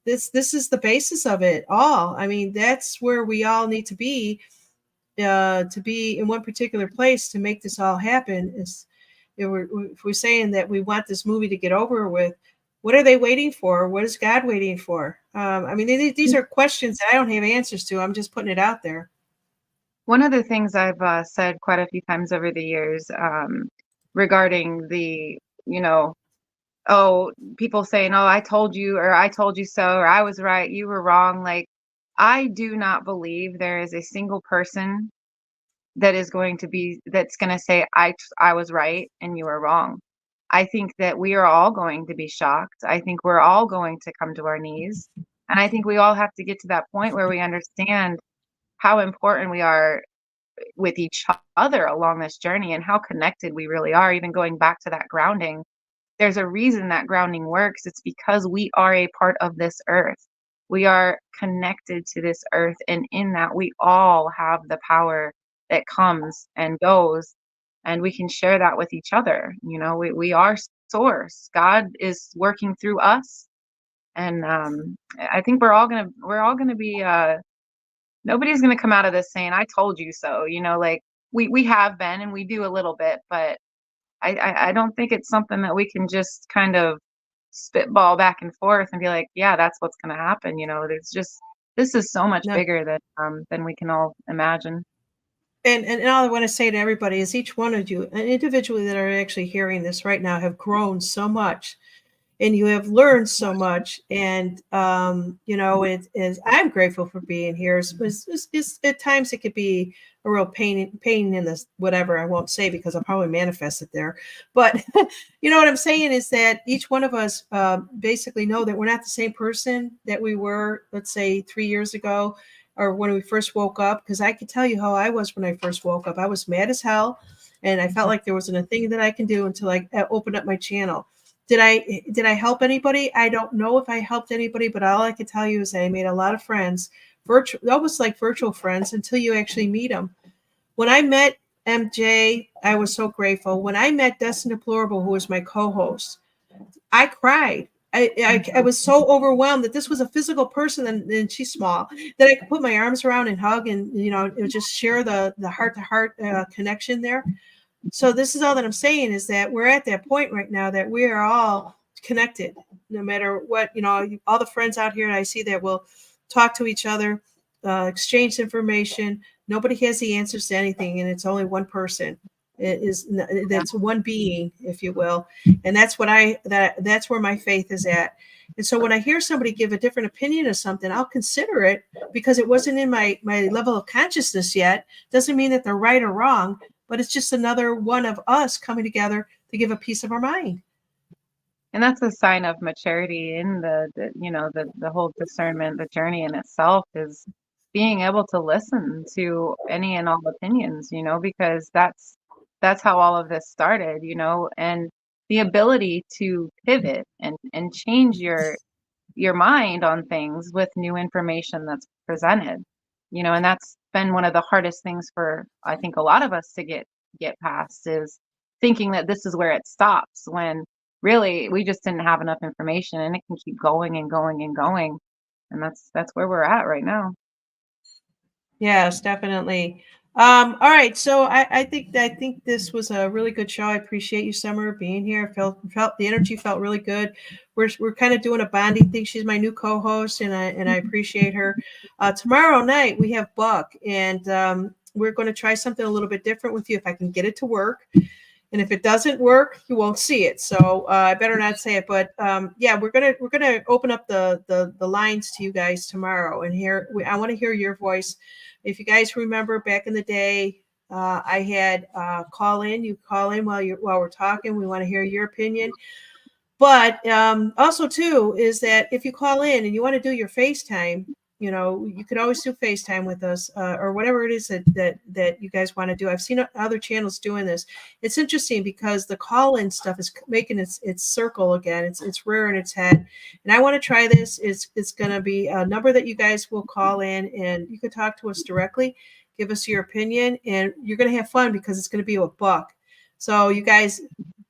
this is the basis of it all. I mean, that's where we all need to be in one particular place to make this all happen. If we're saying that we want this movie to get over with, what are they waiting for? What is God waiting for? I mean, these are questions that I don't have answers to. I'm just putting it out there. One of the things I've said quite a few times over the years regarding the, people saying, oh, I told you, or I told you so, or I was right, you were wrong. Like, I do not believe there is a single person that's going to say, I was right and you were wrong. I think that we are all going to be shocked. I think we're all going to come to our knees. And I think we all have to get to that point where we understand how important we are with each other along this journey, and how connected we really are. Even going back to that grounding, there's a reason that grounding works. It's because we are a part of this earth. We are connected to this earth. And in that, we all have the power that comes and goes. And we can share that with each other. We are source. God is working through us. And I think we're all gonna be nobody's gonna come out of this saying, I told you so. Like we have been, and we do a little bit, but I don't think it's something that we can just kind of spitball back and forth and be like, yeah, that's what's gonna happen. This is so much bigger than we can all imagine. And all I want to say to everybody is, each one of you, individually, that are actually hearing this right now, have grown so much, and you have learned so much. And it is. I'm grateful for being here. It's at times it could be a real pain in this, whatever. I won't say, because I'll probably manifest it there. But you know what I'm saying is that each one of us basically know that we're not the same person that we were, let's say, 3 years ago, or when we first woke up. Because I could tell you how I was when I first woke up. I was mad as hell, and I felt like there wasn't a thing that I can do until I opened up my channel. Did I help anybody? I don't know if I helped anybody, but all I can tell you is that I made a lot of friends, almost like virtual friends, until you actually meet them. When I met MJ, I was so grateful. When I met Destin Deplorable, who was my co-host, I cried. I was so overwhelmed that this was a physical person, and she's small, that I could put my arms around and hug, and it would just share the heart-to-heart connection there. So this is all that I'm saying, is that we're at that point right now that we are all connected, no matter what. All the friends out here, and I see that will talk to each other, exchange information. Nobody has the answers to anything, and it's only one person. That's one being, if you will, and that's that's where my faith is at. And so when I hear somebody give a different opinion of something, I'll consider it, because it wasn't in my level of consciousness yet. Doesn't mean that they're right or wrong, but it's just another one of us coming together to give a piece of our mind. And that's a sign of maturity in the whole discernment. The journey in itself is being able to listen to any and all opinions, because that's how all of this started, and the ability to pivot and change your mind on things with new information that's presented, and that's been one of the hardest things for, I think, a lot of us to get past, is thinking that this is where it stops, when really we just didn't have enough information, and it can keep going and going and going. And that's where we're at right now. Yes, definitely. All right, so I think this was a really good show. I appreciate you, Summer, being here. Felt the energy felt really good. We're kind of doing a bonding thing. She's my new co-host, and I appreciate her. Tomorrow night we have Buck, and we're going to try something a little bit different with you if I can get it to work. And if it doesn't work, you won't see it. So I better not say it. But yeah, we're gonna open up the lines to you guys tomorrow, and I want to hear your voice. If you guys remember back in the day, I had call in. You call in while we're talking. We want to hear your opinion. But also too is that if you call in and you want to do your FaceTime, you could always do FaceTime with us, or whatever it is that you guys want to do. I've seen other channels doing this. It's interesting because the call-in stuff is making its circle again. It's rearing its head, and I want to try this. It's going to be a number that you guys will call in, and you can talk to us directly, give us your opinion, and you're going to have fun because it's going to be with Buck. So you guys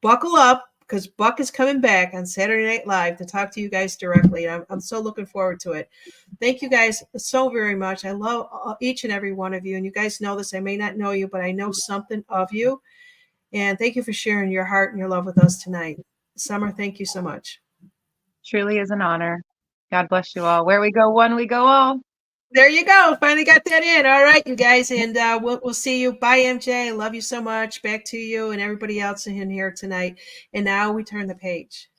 buckle up, because Buck is coming back on Saturday Night Live to talk to you guys directly. I'm so looking forward to it. Thank you guys so very much. I love each and every one of you. And you guys know this. I may not know you, but I know something of you. And thank you for sharing your heart and your love with us tonight. Summer, thank you so much. Truly is an honor. God bless you all. Where we go one, we go all. There you go. Finally got that in. All right, you guys. And we'll see you. Bye, MJ. Love you so much. Back to you and everybody else in here tonight. And now we turn the page.